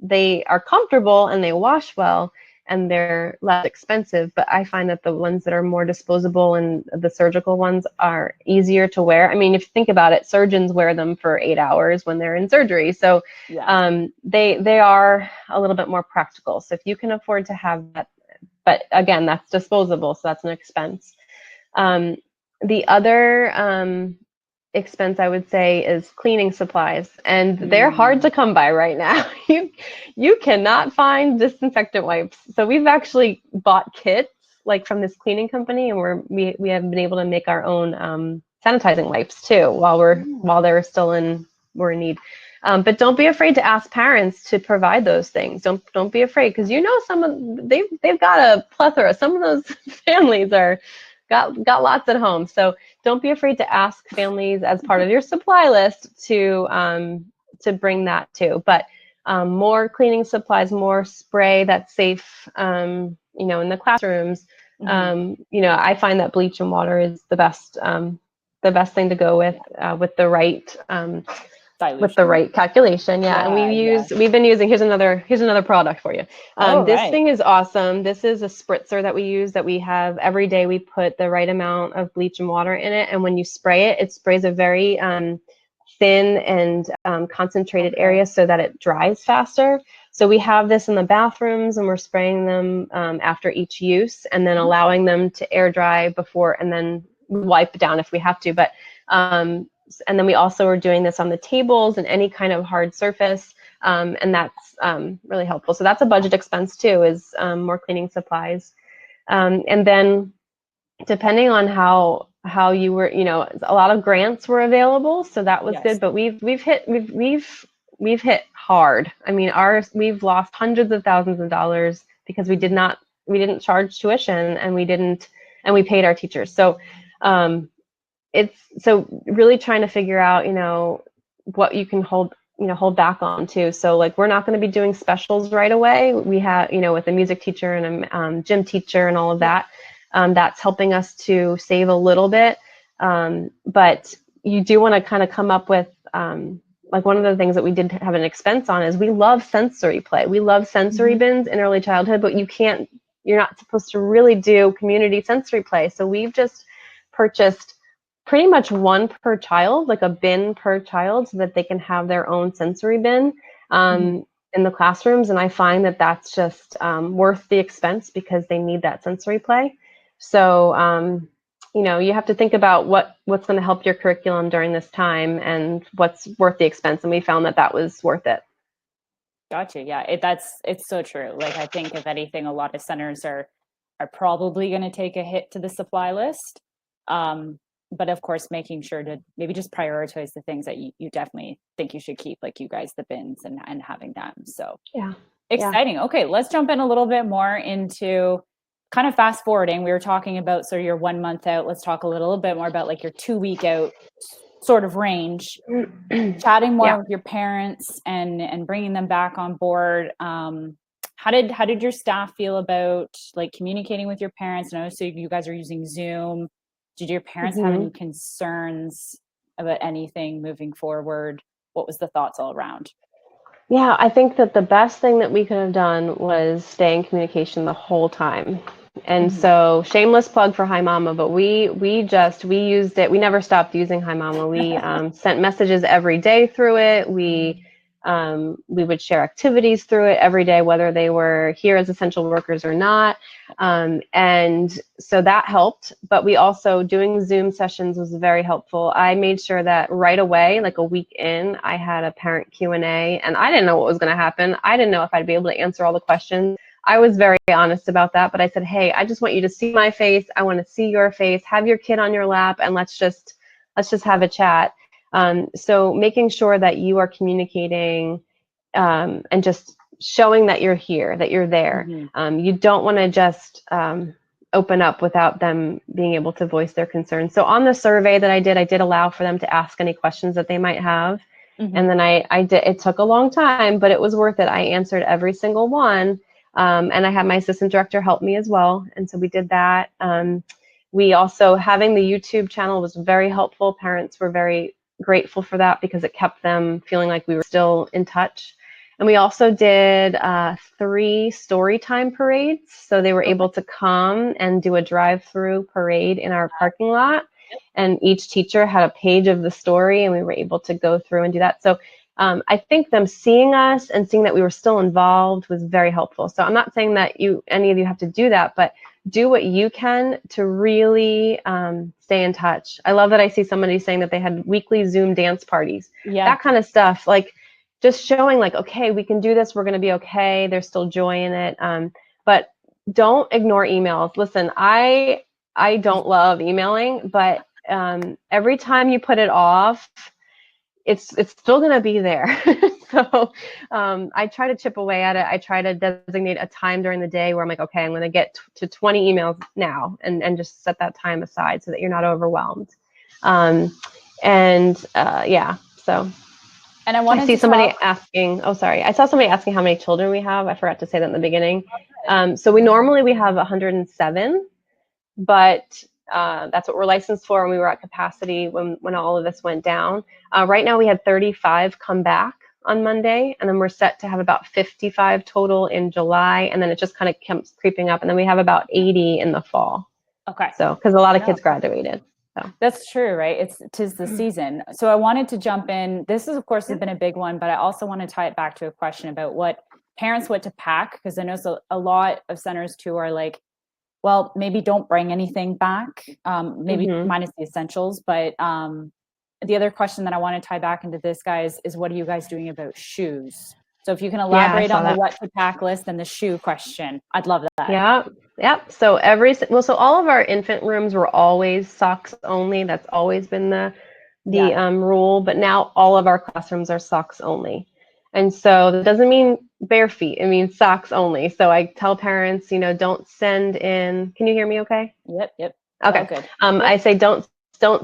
They are comfortable and they wash well and they're less expensive, but I find that the ones that are more disposable and the surgical ones are easier to wear. I mean, if you think about it, surgeons wear them for 8 hours when they're in surgery. So Yeah. they are a little bit more practical. So if you can afford to have that, but again, that's disposable, so that's an expense. The other expense I would say is cleaning supplies, and they're hard to come by right now. You cannot find disinfectant wipes. So we've actually bought kits like from this cleaning company, and we have been able to make our own sanitizing wipes too while we're in need. But don't be afraid to ask parents to provide those things. Don't be afraid, because they've got a plethora. Some of those families got lots at home. So don't be afraid to ask families as part of your supply list to bring that too. But more cleaning supplies, more spray that's safe, in the classrooms. I find that bleach and water is the best thing to go with the right calculation. Yeah. And we've been using, here's another product for you. This thing is awesome. This is a spritzer that we use, that we have every day. We put the right amount of bleach and water in it, and when you spray it, it sprays a very thin and concentrated area so that it dries faster. So we have this in the bathrooms, and we're spraying them after each use, and then allowing them to air dry before, and then wipe down if we have to. But and then we also are doing this on the tables and any kind of hard surface, and that's really helpful. So that's a budget expense too, is more cleaning supplies. And then depending on how you were, a lot of grants were available, so that was good. But we've hit hard. I mean, we've lost hundreds of thousands of dollars because we didn't charge tuition, and we paid our teachers. So it's so really trying to figure out, what you can hold back on too. So like, we're not going to be doing specials right away. We have, with a music teacher and a gym teacher and all of that. That's helping us to save a little bit. But you do want to kind of come up with, like, one of the things that we did have an expense on is we love sensory play. We love sensory bins in early childhood, but you're not supposed to really do community sensory play. So we've just purchased pretty much one per child, like a bin per child, so that they can have their own sensory bin in the classrooms. And I find that that's just worth the expense, because they need that sensory play. So, you have to think about what's going to help your curriculum during this time and what's worth the expense. And we found that was worth it. Gotcha. Yeah, it's so true. Like, I think if anything, a lot of centers are probably going to take a hit to the supply list. But of course, making sure to maybe just prioritize the things that you definitely think you should keep, like you guys, the bins and having them. So yeah, exciting. Yeah. Okay, let's jump in a little bit more into kind of fast forwarding. We were talking about sort of your 1 month out. Let's talk a little bit more about like your 2 week out sort of range. Chatting more with your parents and bringing them back on board. How did your staff feel about like communicating with your parents? And I know so you guys are using Zoom. Did your parents have any concerns about anything moving forward? What was the thoughts all around? Yeah, I think that the best thing that we could have done was stay in communication the whole time. And so, shameless plug for Hi Mama, but we used it. We never stopped using Hi Mama. We sent messages every day through it. We We would share activities through it every day, whether they were here as essential workers or not. And so that helped. But we also, doing Zoom sessions was very helpful. I made sure that right away, like a week in, I had a parent Q&A, and I didn't know what was going to happen. I didn't know if I'd be able to answer all the questions. I was very honest about that, but I said, hey, I just want you to see my face. I want to see your face. Have your kid on your lap, and let's just have a chat. So making sure that you are communicating and just showing that you're here, that you're there. You don't want to just open up without them being able to voice their concerns. So on the survey that I did allow for them to ask any questions that they might have. And then I did, it took a long time, but it was worth it. I answered every single one. And I had my assistant director help me as well. And so we did that. We also, having the YouTube channel was very helpful. Parents were very grateful for that because it kept them feeling like we were still in touch. And we also did 3 story time parades. So they were able to come and do a drive-through parade in our parking lot. And each teacher had a page of the story, and we were able to go through and do that. So I think them seeing us and seeing that we were still involved was very helpful. So I'm not saying that any of you have to do that, but do what you can to really stay in touch. I love that I see somebody saying that they had weekly Zoom dance parties. Yeah. That kind of stuff, like just showing like, okay, we can do this. We're going to be okay. There's still joy in it. But don't ignore emails. Listen, I don't love emailing, but every time you put it off, it's still going to be there. So I try to chip away at it. I try to designate a time during the day where I'm like, okay, I'm going to get to 20 emails now, and just set that time aside so that you're not overwhelmed. Yeah, so. And I see somebody asking, oh, sorry. I saw somebody asking how many children we have. I forgot to say that in the beginning. So we have 107, but that's what we're licensed for, and we were at capacity when all of this went down. Right now we had 35 come back on Monday, and then we're set to have about 55 total in July, and then it just kind of keeps creeping up, and then we have about 80 in the fall. Okay. So, because a lot of kids graduated. So. That's true, right? Tis the season. So I wanted to jump in. This is, of course, has been a big one, but I also want to tie it back to a question about what to pack, because I know a lot of centers too are like, well, maybe don't bring anything back, maybe minus the essentials. But the other question that I want to tie back into this, guys, is what are you guys doing about shoes? So if you can elaborate on the what to pack list and the shoe question, I'd love that. Yeah. So so all of our infant rooms were always socks only. That's always been the rule. But now all of our classrooms are socks only. And so that doesn't mean bare feet. It means socks only. So I tell parents, don't send in. Can you hear me okay? Yep. Okay. Good. I say don't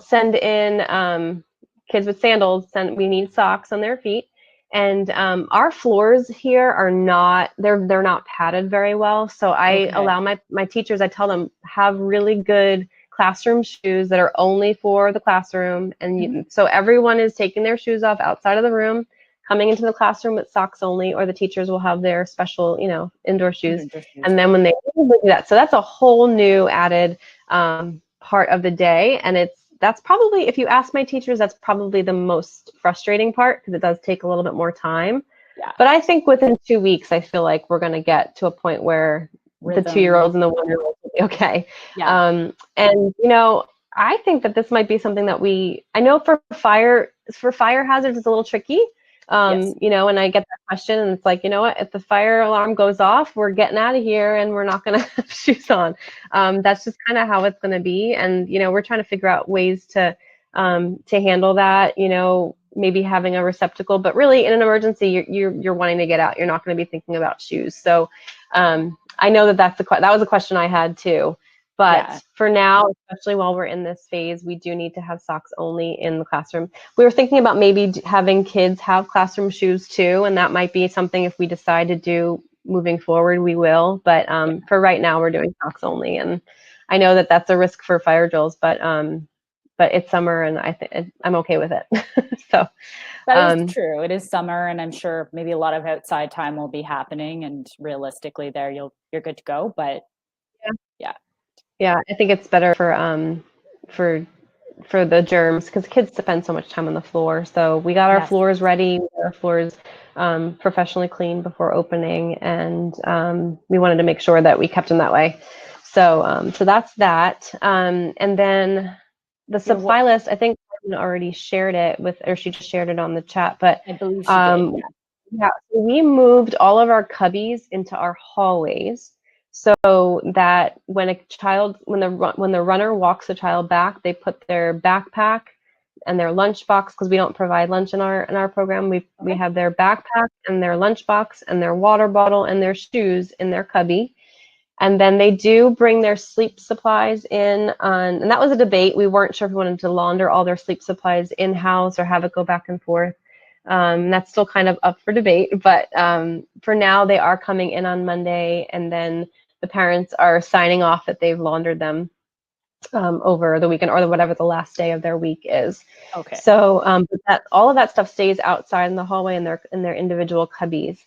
send in kids with sandals. We need socks on their feet. And our floors here are not, they're not padded very well. So I allow my teachers, I tell them, have really good classroom shoes that are only for the classroom. And so everyone is taking their shoes off outside of the room, coming into the classroom with socks only, or the teachers will have their special, indoor shoes. And then when they do that, so that's a whole new added part of the day. And that's probably, if you ask my teachers, that's probably the most frustrating part, because it does take a little bit more time. Yeah. But I think within 2 weeks, I feel like we're going to get to a point where the 2-year-olds and the 1-year-olds will be okay. Yeah. And I think that this might be something that I know for fire hazards, it's a little tricky. And I get that question, and it's like, what, if the fire alarm goes off, we're getting out of here and we're not going to have shoes on. That's just kind of how it's going to be. And, we're trying to figure out ways to handle that, maybe having a receptacle, but really in an emergency, you're wanting to get out. You're not going to be thinking about shoes. So I know that was a question I had too. But for now, especially while we're in this phase, we do need to have socks only in the classroom. We were thinking about maybe having kids have classroom shoes too, and that might be something if we decide to do moving forward, we will. But for right now, we're doing socks only, and I know that that's a risk for fire drills, but it's summer, and I think I'm okay with it. So that is true. It is summer, and I'm sure maybe a lot of outside time will be happening, and realistically, you're good to go. But yeah, I think it's better for for the germs, because kids spend so much time on the floor. So we got our Yes. floors ready, we got our floors professionally cleaned before opening, and we wanted to make sure that we kept them that way. So so that's that. And then the Your supply list, I think Carmen already shared it with, or she just shared it on the chat, but I believe she did. Yeah. yeah, so we moved all of our cubbies into our hallways so that when a child, when the runner walks the child back, they put their backpack and their lunchbox, because we don't provide lunch in our program. We Okay. have their backpack and their lunchbox and their water bottle and their shoes in their cubby. And then they do bring their sleep supplies in on, and that was a debate. We weren't sure if we wanted to launder all their sleep supplies in-house or have it go back and forth. That's still kind of up for debate, but for now they are coming in on Monday, and then the parents are signing off that they've laundered them over the weekend or whatever the last day of their week is. Okay. So but that all of that stuff stays outside in the hallway in their individual cubbies.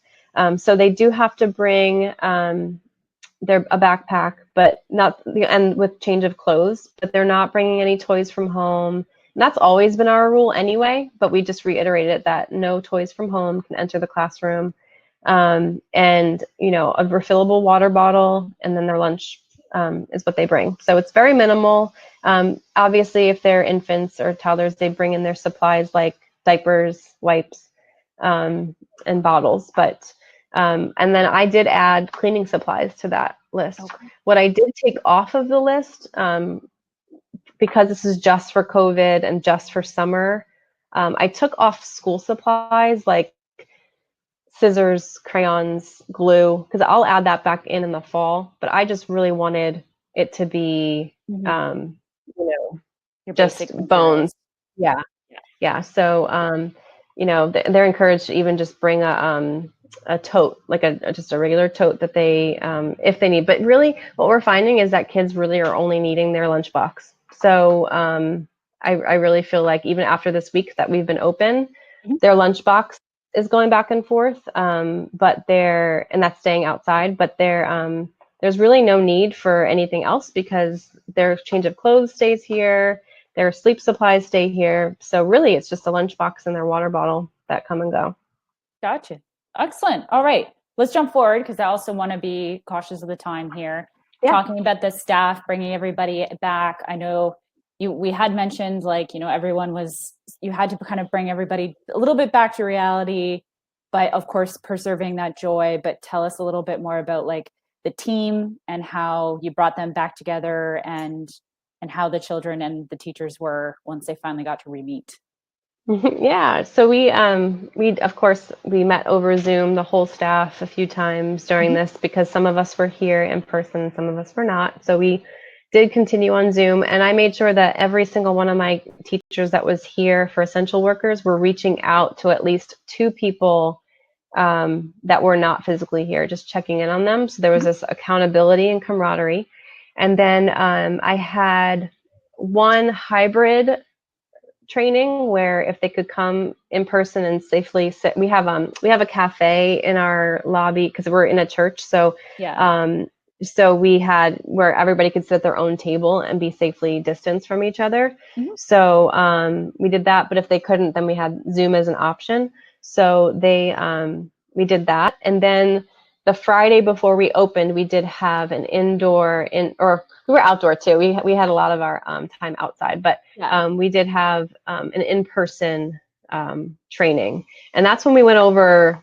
So they do have to bring a backpack, but not, and with change of clothes, but they're not bringing any toys from home. And that's always been our rule anyway, but we just reiterated that no toys from home can enter the classroom. And, you know, a refillable water bottle, and then their lunch is what they bring. So it's very minimal. Obviously, if they're infants or toddlers, they bring in their supplies like diapers, wipes, and bottles. But and then I did add cleaning supplies to that list. Okay. What I did take off of the list, because this is just for COVID and just for summer, I took off school supplies like scissors, crayons, glue, because I'll add that back in the fall. But I just really wanted it to be, Mhm. you know, Your basic just bones. materials. Yeah, Yeah. yeah. So, you know, they're encouraged to even just bring a tote, like just a regular tote that they, if they need. But really, what we're finding is that kids really are only needing their lunchbox. So I really feel like even after this week that we've been open, Mhm. their lunchbox is going back and forth, but and that's staying outside. But there's really no need for anything else because their change of clothes stays here. Their sleep supplies stay here. So really, it's just a lunchbox and their water bottle that come and go. Gotcha. Excellent. All right. Let's jump forward because I also want to be cautious of the time here. Yeah. Talking about the staff, bringing everybody back. I know we had mentioned like, you know, you had to kind of bring everybody a little bit back to reality, but of course, preserving that joy. But tell us a little bit more about like the team and how you brought them back together and how the children and the teachers were once they finally got to re-meet. Yeah, so we of course we met over Zoom, the whole staff, a few times during Mhm. this because some of us were here in person, some of us were not. So we did continue on Zoom, and I made sure that every single one of my teachers that was here for essential workers were reaching out to at least two people that were not physically here, just checking in on them. So there was this accountability and camaraderie. And then I had one hybrid training where if they could come in person and safely sit, we have a cafe in our lobby because we're in a church. So Yeah. so we had where everybody could sit at their own table and be safely distanced from each other. Mhm. So we did that, but if they couldn't, then we had Zoom as an option. So we did that, and then the Friday before we opened, we did have an or we were outdoor too. We had a lot of our time outside, but Yeah. we did have an in-person training, and that's when we went over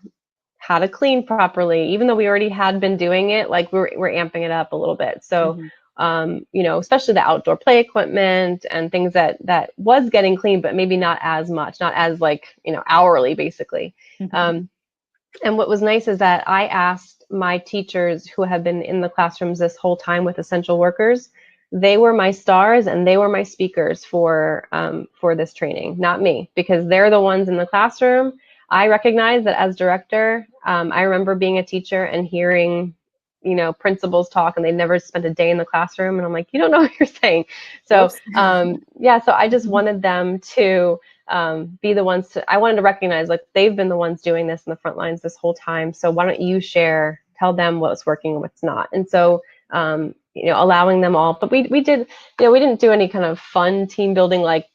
how to clean properly, even though we already had been doing it, like we're amping it up a little bit. So, Mhm. you know, especially the outdoor play equipment and things that was getting clean, but maybe not as much, not as like, you know, hourly basically. Mhm. Um, and what was nice is that I asked my teachers who have been in the classrooms this whole time with essential workers, they were my stars and they were my speakers for this training, not me, because they're the ones in the classroom. I recognize that as director, I remember being a teacher and hearing, you know, principals talk and they never spent a day in the classroom. And I'm like, you don't know what you're saying. So Whoops. yeah, so I just Mhm. wanted them to be the ones I wanted to recognize, like they've been the ones doing this in the front lines this whole time. So why don't you tell them what's working and what's not. And so, allowing them all. But we did, we didn't do any kind of fun team building, like,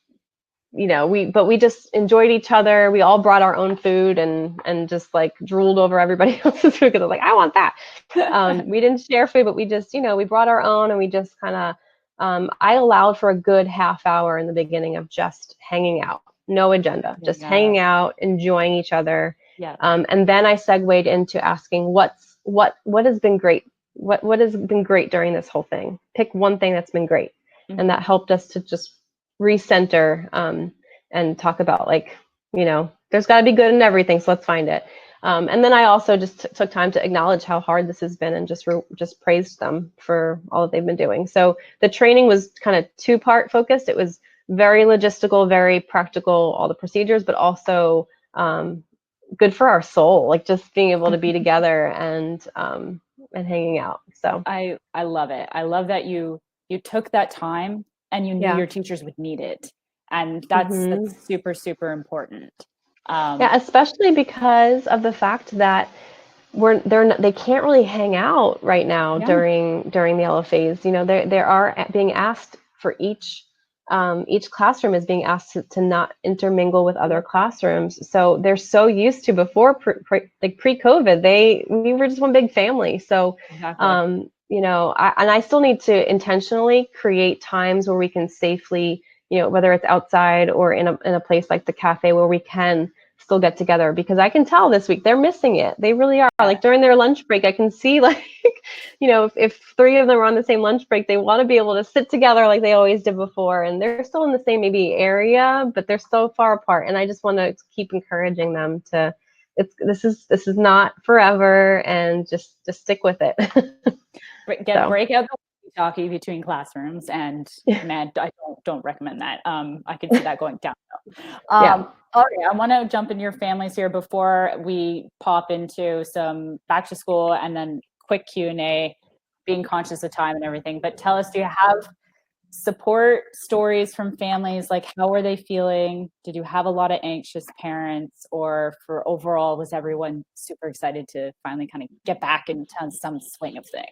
but we just enjoyed each other. We all brought our own food and just like drooled over everybody else's food because I was like, I want that. We didn't share food, but we just, we brought our own, and we just kind of, I allowed for a good half hour in the beginning of just hanging out, no agenda, just hanging out, enjoying each other. Yeah. And then I segued into asking what has been great, what has been great during this whole thing. Pick one thing that's been great, and that helped us to just recenter, and talk about, like, there's got to be good in everything, so let's find it. And then I also just took time to acknowledge how hard this has been, and just praised them for all that they've been doing. So the training was kind of two-part focused. It was very logistical, very practical, all the procedures, but also good for our soul, like just being able to be together and hanging out. So I love it. I love that you took that time, and you knew your teachers would need it. And that's super, super important. Yeah, especially because of the fact that they can't really hang out right now during the LFAs. They are being asked for each classroom is being asked to not intermingle with other classrooms. So they're so used to, before pre-COVID, we were just one big family. So Exactly. I still need to intentionally create times where we can safely, whether it's outside or in a place like the cafe, where we can still get together, because I can tell this week they're missing it. They really are. Like during their lunch break, I can see, like, if three of them are on the same lunch break, they want to be able to sit together like they always did before. And they're still in the same maybe area, but they're so far apart. And I just want to keep encouraging them to, this is not forever, and just stick with it. Break out the talkie between classrooms, and man, I don't recommend that. I could see that going downhill. Okay, I want to jump into your families here before we pop into some back to school and then quick Q&A, being conscious of time and everything. But tell us, do you have support stories from families? Like, how were they feeling? Did you have a lot of anxious parents, or for overall, was everyone super excited to finally kind of get back into some swing of things?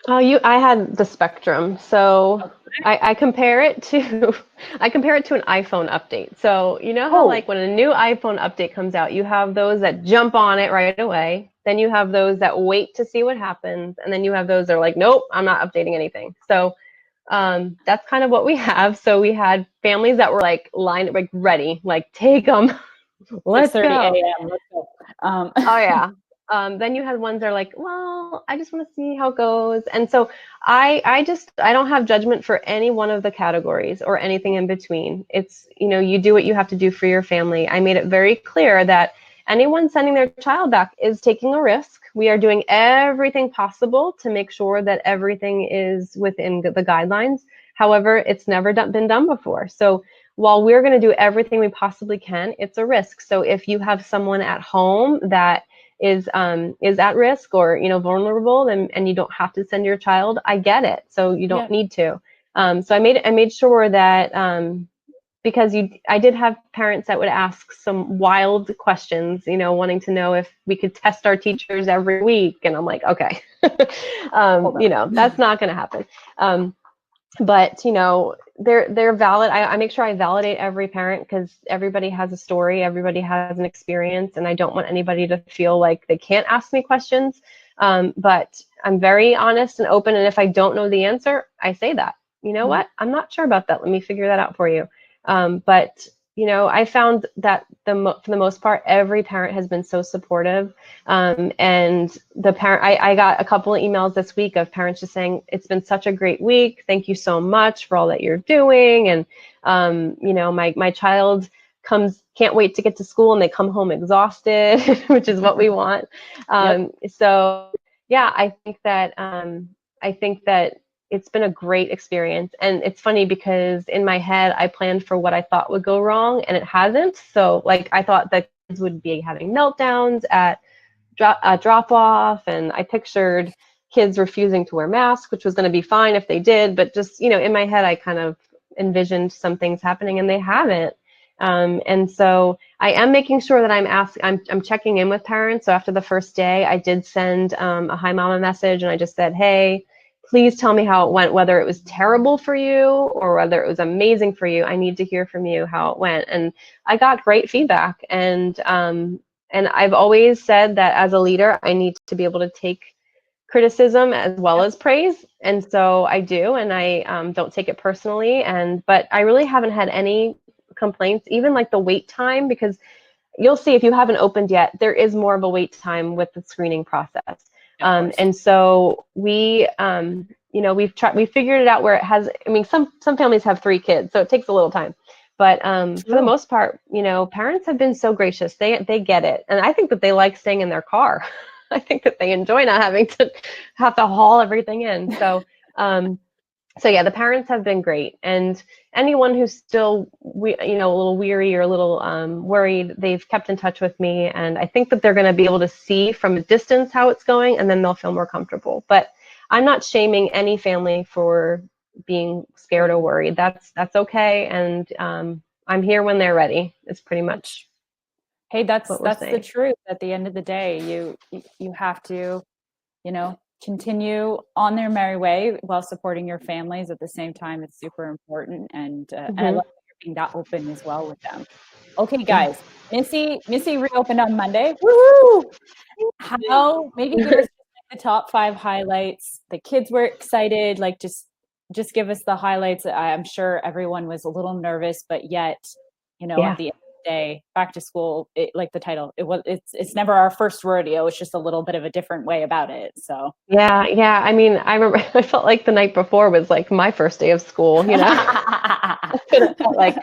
I had the spectrum. So I compare it to an iPhone update. So how like when a new iPhone update comes out, you have those that jump on it right away. Then you have those that wait to see what happens, and then you have those that are like, nope, I'm not updating anything. So that's kind of what we have. So we had families that were like lined, like ready, like take them, let's go. 6:30 a.m. Let's go. Oh yeah. Then you had ones that are like, well, I just want to see how it goes. And so I don't have judgment for any one of the categories or anything in between. It's, you do what you have to do for your family. I made it very clear that anyone sending their child back is taking a risk. We are doing everything possible to make sure that everything is within the guidelines. However, it's never been done before. So while we're going to do everything we possibly can, it's a risk. So if you have someone at home that is at risk or vulnerable, and you don't have to send your child, I get it. So you don't need to. So I made sure that because I did have parents that would ask some wild questions, wanting to know if we could test our teachers every week, and I'm like, okay, that's not going to happen. But they're valid. I make sure I validate every parent, because everybody has a story, everybody has an experience, and I don't want anybody to feel like they can't ask me questions. But I'm very honest and open, and if I don't know the answer, I say that. What? I'm not sure about that. Let me figure that out for you. But I found that for the most part, every parent has been so supportive. And the parent, I got a couple of emails this week of parents just saying, it's been such a great week. Thank you so much for all that you're doing. And, my child can't wait to get to school, and they come home exhausted, which is what we want. So yeah, I think that it's been a great experience. And it's funny because in my head, I planned for what I thought would go wrong, and it hasn't. So like, I thought that kids would be having meltdowns at drop off, and I pictured kids refusing to wear masks, which was going to be fine if they did. But just, in my head, I kind of envisioned some things happening, and they haven't. And so I am making sure that I'm checking in with parents. So after the first day, I did send a hi mama message, and I just said, hey, please tell me how it went, whether it was terrible for you or whether it was amazing for you. I need to hear from you how it went. And I got great feedback. And I've always said that as a leader, I need to be able to take criticism as well as praise. And so I do, and I don't take it personally. But I really haven't had any complaints, even like the wait time, because you'll see if you haven't opened yet, there is more of a wait time with the screening process. And so we, we figured it out where it has, I mean, some families have 3 kids, so it takes a little time. But for the most part, parents have been so gracious. They get it. And I think that they like staying in their car. I think that they enjoy not having to have to haul everything in. So, yeah, the parents have been great. And anyone who's still, a little weary or a little worried, they've kept in touch with me. And I think that they're going to be able to see from a distance how it's going, and then they'll feel more comfortable. But I'm not shaming any family for being scared or worried. That's okay. And I'm here when they're ready. It's pretty much. Hey, that's the truth. At the end of the day, you have to, continue on their merry way while supporting your families. At the same time, it's super important, and I love that you're being that open as well with them. Okay, guys, Missy reopened on Monday. Woohoo! How? Maybe give us the top 5 highlights. The kids were excited. Like just give us the highlights. I'm sure everyone was a little nervous, but yet, at the day, back to school, like the title, it's never our first rodeo. It's just a little bit of a different way about it. So yeah. I mean, I remember I felt like the night before was like my first day of school, That's what it felt like.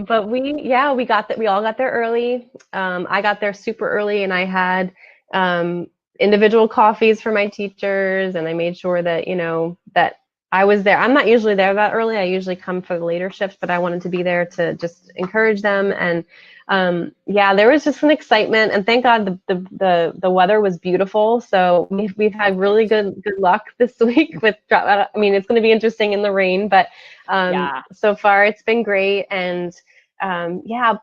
But we got that. We all got there early. I got there super early, and I had individual coffees for my teachers, and I made sure that that I was there. I'm not usually there that early. I usually come for the later shifts, but I wanted to be there to just encourage them. And there was just an excitement. And thank God the weather was beautiful. So we've had really good luck this week with. I mean, it's going to be interesting in the rain, but so far it's been great. And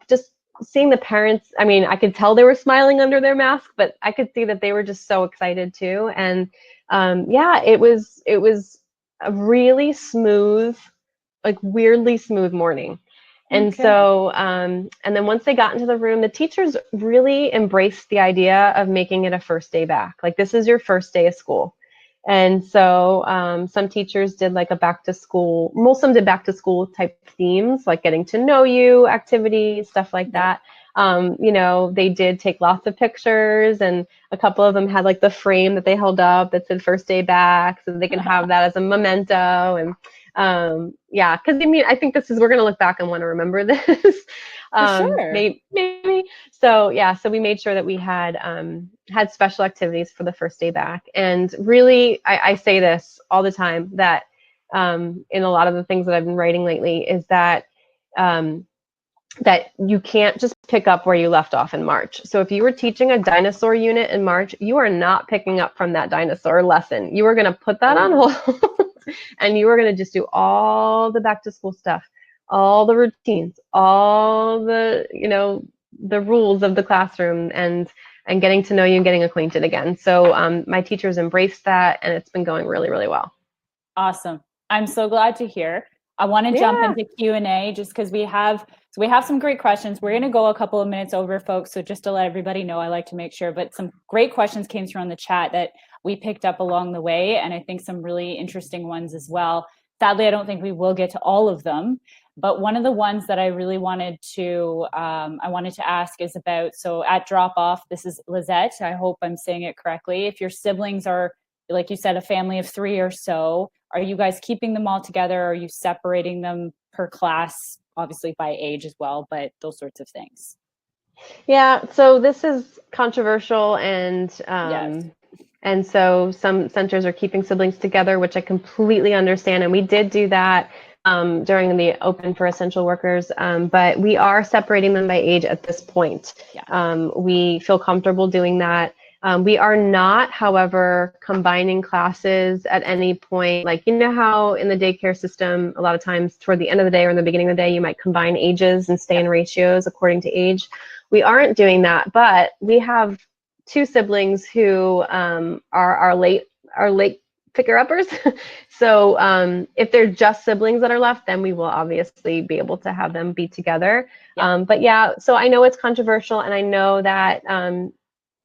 just seeing the parents. I mean, I could tell they were smiling under their mask, but I could see that they were just so excited too. And it was a really smooth, like weirdly smooth morning. And so, and then once they got into the room, the teachers really embraced the idea of making it a first day back. Like, this is your first day of school. And so some teachers did like a back to school, most of them did back to school type themes, like getting to know you activities, stuff like that. They did take lots of pictures, and a couple of them had like the frame that they held up that said first day back, so they can have that as a memento. And because I mean, I think we're going to look back and want to remember this. For sure. Maybe. So we made sure that we had special activities for the first day back. And really, I say this all the time, that in a lot of the things that I've been writing lately is that that you can't just pick up where you left off in March. So if you were teaching a dinosaur unit in March, you are not picking up from that dinosaur lesson. You are going to put that on hold and you are going to just do all the back to school stuff, all the routines, all the, the rules of the classroom, and getting to know you and getting acquainted again. So my teachers embraced that, and it's been going really, really well. Awesome. I'm so glad to hear. I want to jump into Q&A just because we have some great questions. We're going to go a couple of minutes over, folks. So just to let everybody know, I like to make sure, but some great questions came through on the chat that we picked up along the way. And I think some really interesting ones as well. Sadly, I don't think we will get to all of them, but one of the ones that I really wanted to ask is about, so at drop off, this is Lizette. I hope I'm saying it correctly. If your siblings are, like you said, a family of 3 or so, are you guys keeping them all together? Are you separating them per class, obviously by age as well, but those sorts of things? Yeah, so this is controversial, and and so some centers are keeping siblings together, which I completely understand, and we did do that during the open for essential workers, but we are separating them by age at this point. We feel comfortable doing that. We are not, however, combining classes at any point. Like, how in the daycare system, a lot of times toward the end of the day or in the beginning of the day, you might combine ages and stay in ratios according to age. We aren't doing that, but we have 2 siblings who are late picker-uppers. So if they're just siblings that are left, then we will obviously be able to have them be together. Yeah. But yeah, so I know it's controversial, and I know that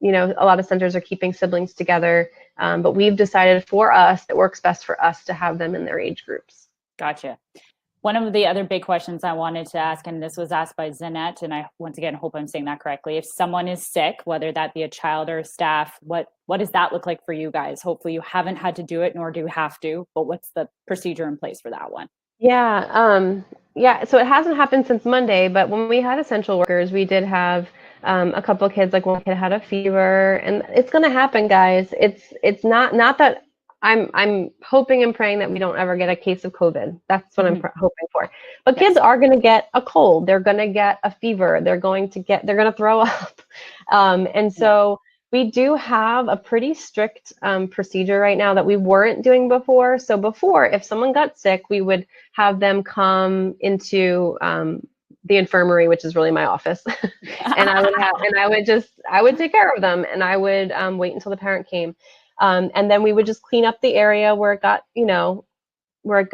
you know, a lot of centers are keeping siblings together, but we've decided for us it works best for us to have them in their age groups. Gotcha. One of the other big questions I wanted to ask, and this was asked by Zanette, and I once again hope I'm saying that correctly. If someone is sick, whether that be a child or a staff, what does that look like for you guys? Hopefully you haven't had to do it, nor do you have to, but what's the procedure in place for that one? Yeah, so it hasn't happened since Monday, but when we had essential workers, we did have a couple of kids, like one kid had a fever, and it's gonna happen, guys. It's not that I'm hoping and praying that we don't ever get a case of COVID. That's what I'm hoping for. But Yes. kids are gonna get a cold, they're gonna get a fever, they're gonna throw up, and so. We do have a pretty strict procedure right now that we weren't doing before. So before, if someone got sick, we would have them come into the infirmary, which is really my office, and I would take care of them, and I would wait until the parent came, and then we would just clean up the area where it got, you know, where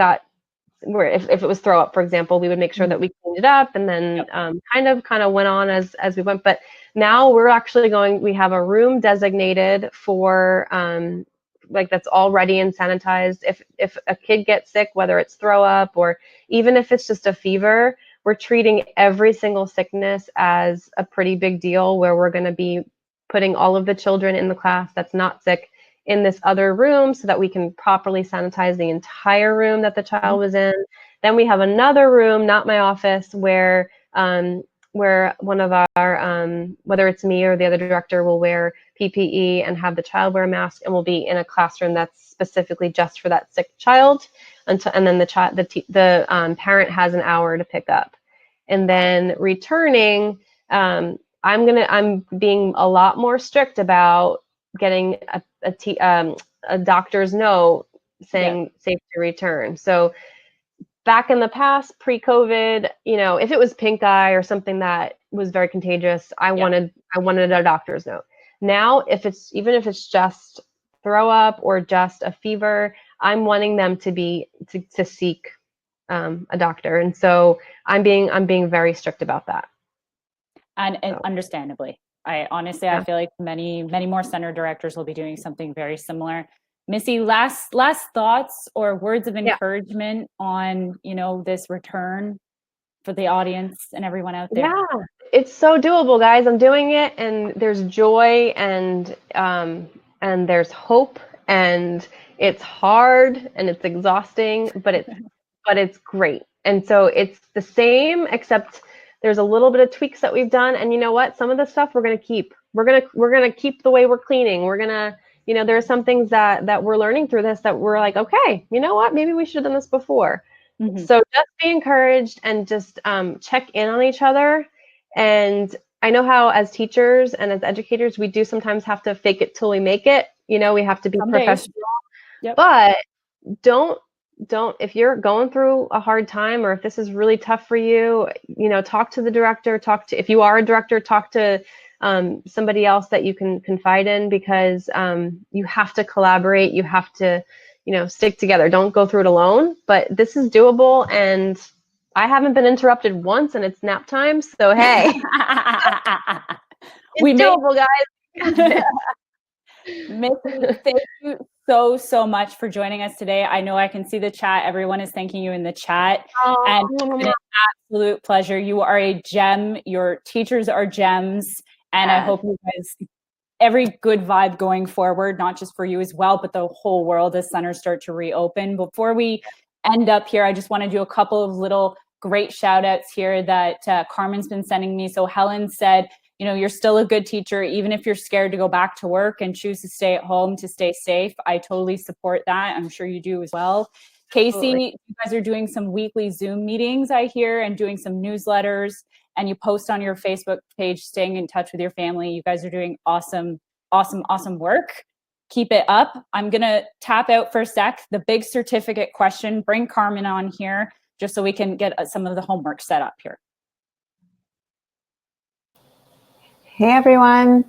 if it was throw up, for example, we would make sure that we cleaned it up, and then kind of went on as we went. But now we have a room designated for like that's all ready and sanitized. If a kid gets sick, whether it's throw up or even if it's just a fever, we're treating every single sickness as a pretty big deal, where we're going to be putting all of the children in the class that's not sick in this other room so that we can properly sanitize the entire room that the child was in. Then we have another room, not my office, where one of our, whether it's me or the other director, will wear PPE and have the child wear a mask, and we'll be in a classroom that's specifically just for that sick child, and then the parent has an hour to pick up. And then returning, I'm being a lot more strict about getting a doctor's note saying safe to return. So back in the past, pre-COVID, you know, if it was pink eye or something that was very contagious, I wanted a doctor's note. Now, even if it's just throw up or just a fever, I'm wanting them to seek a doctor, and so I'm being very strict about that. And understandably, I feel like many more center directors will be doing something very similar. Missy, last thoughts or words of encouragement on, you know, this return for the audience and everyone out there? Yeah, it's so doable, guys. I'm doing it, and there's joy, and there's hope, and it's hard and it's exhausting, but it's great. And so it's the same, except there's a little bit of tweaks that we've done. And you know what? Some of the stuff we're gonna keep. We're gonna keep the way we're cleaning. We're gonna, you know, there are some things that we're learning through this that we're like, okay, you know what? Maybe we should have done this before. So just be encouraged and just check in on each other. And I know how as teachers and as educators, we do sometimes have to fake it till we make it. You know, we have to be professional. But don't if you're going through a hard time, or if this is really tough for you, you know, talk to the director, if you are a director, talk to somebody else that you can confide in, because you have to collaborate. You have to, you know, stick together. Don't go through it alone. But this is doable, and I haven't been interrupted once, and it's nap time. So hey, it's doable, guys. Missy, thank you so much for joining us today. I know I can see the chat. Everyone is thanking you in the chat. And it's been an absolute pleasure. You are a gem. Your teachers are gems. And I hope you guys, every good vibe going forward, not just for you as well, but the whole world as centers start to reopen. Before we end up here, I just want to do a couple of little great shout outs here that Carmen's been sending me. So Helen said, you know, you're still a good teacher, even if you're scared to go back to work and choose to stay at home to stay safe. I totally support that. I'm sure you do as well. Casey, you guys are doing some weekly Zoom meetings, I hear, and doing some newsletters, and you post on your Facebook page, staying in touch with your family. You guys are doing awesome work. Keep it up. I'm going to tap out for a sec. The big certificate question, bring Carmen on here just so we can get some of the homework set up here. Hey everyone.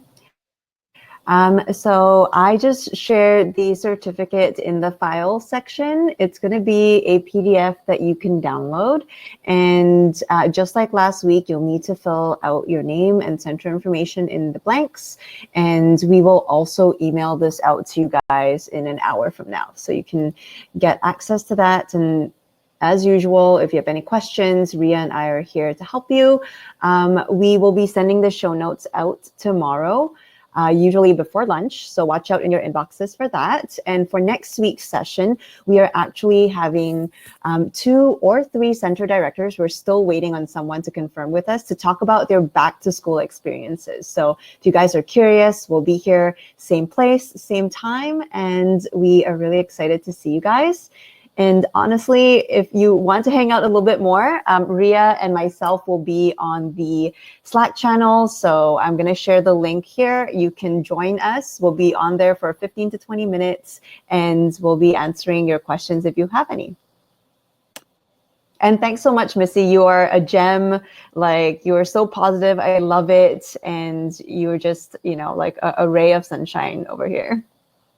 So I just shared the certificate in the file section. It's going to be a PDF that you can download. And just like last week, you'll need to fill out your name and center information in the blanks. And we will also email this out to you guys in an hour from now. So you can get access to that. And as usual, if you have any questions, Ria and I are here to help you. We will be sending the show notes out tomorrow. Usually before lunch. So watch out in your inboxes for that. And for next week's session, we are actually having 2 or 3 center directors. We're still waiting on someone to confirm with us to talk about their back to school experiences. So if you guys are curious, we'll be here same place, same time. And we are really excited to see you guys. And honestly, if you want to hang out a little bit more, Ria and myself will be on the Slack channel. So I'm going to share the link here. You can join us. We'll be on there for 15 to 20 minutes, and we'll be answering your questions if you have any. And thanks so much, Missy. You are a gem. Like, you are so positive. I love it. And you're just, like a ray of sunshine over here.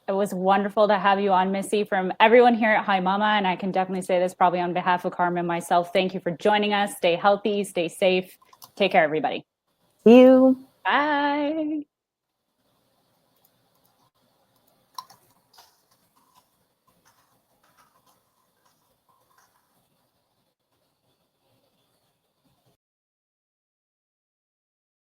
It was wonderful to have you on, Missy. From everyone here at Hi Mama, and I can definitely say this probably on behalf of Carmen and myself, thank you for joining us. Stay healthy, stay safe. Take care, everybody. See you. Bye.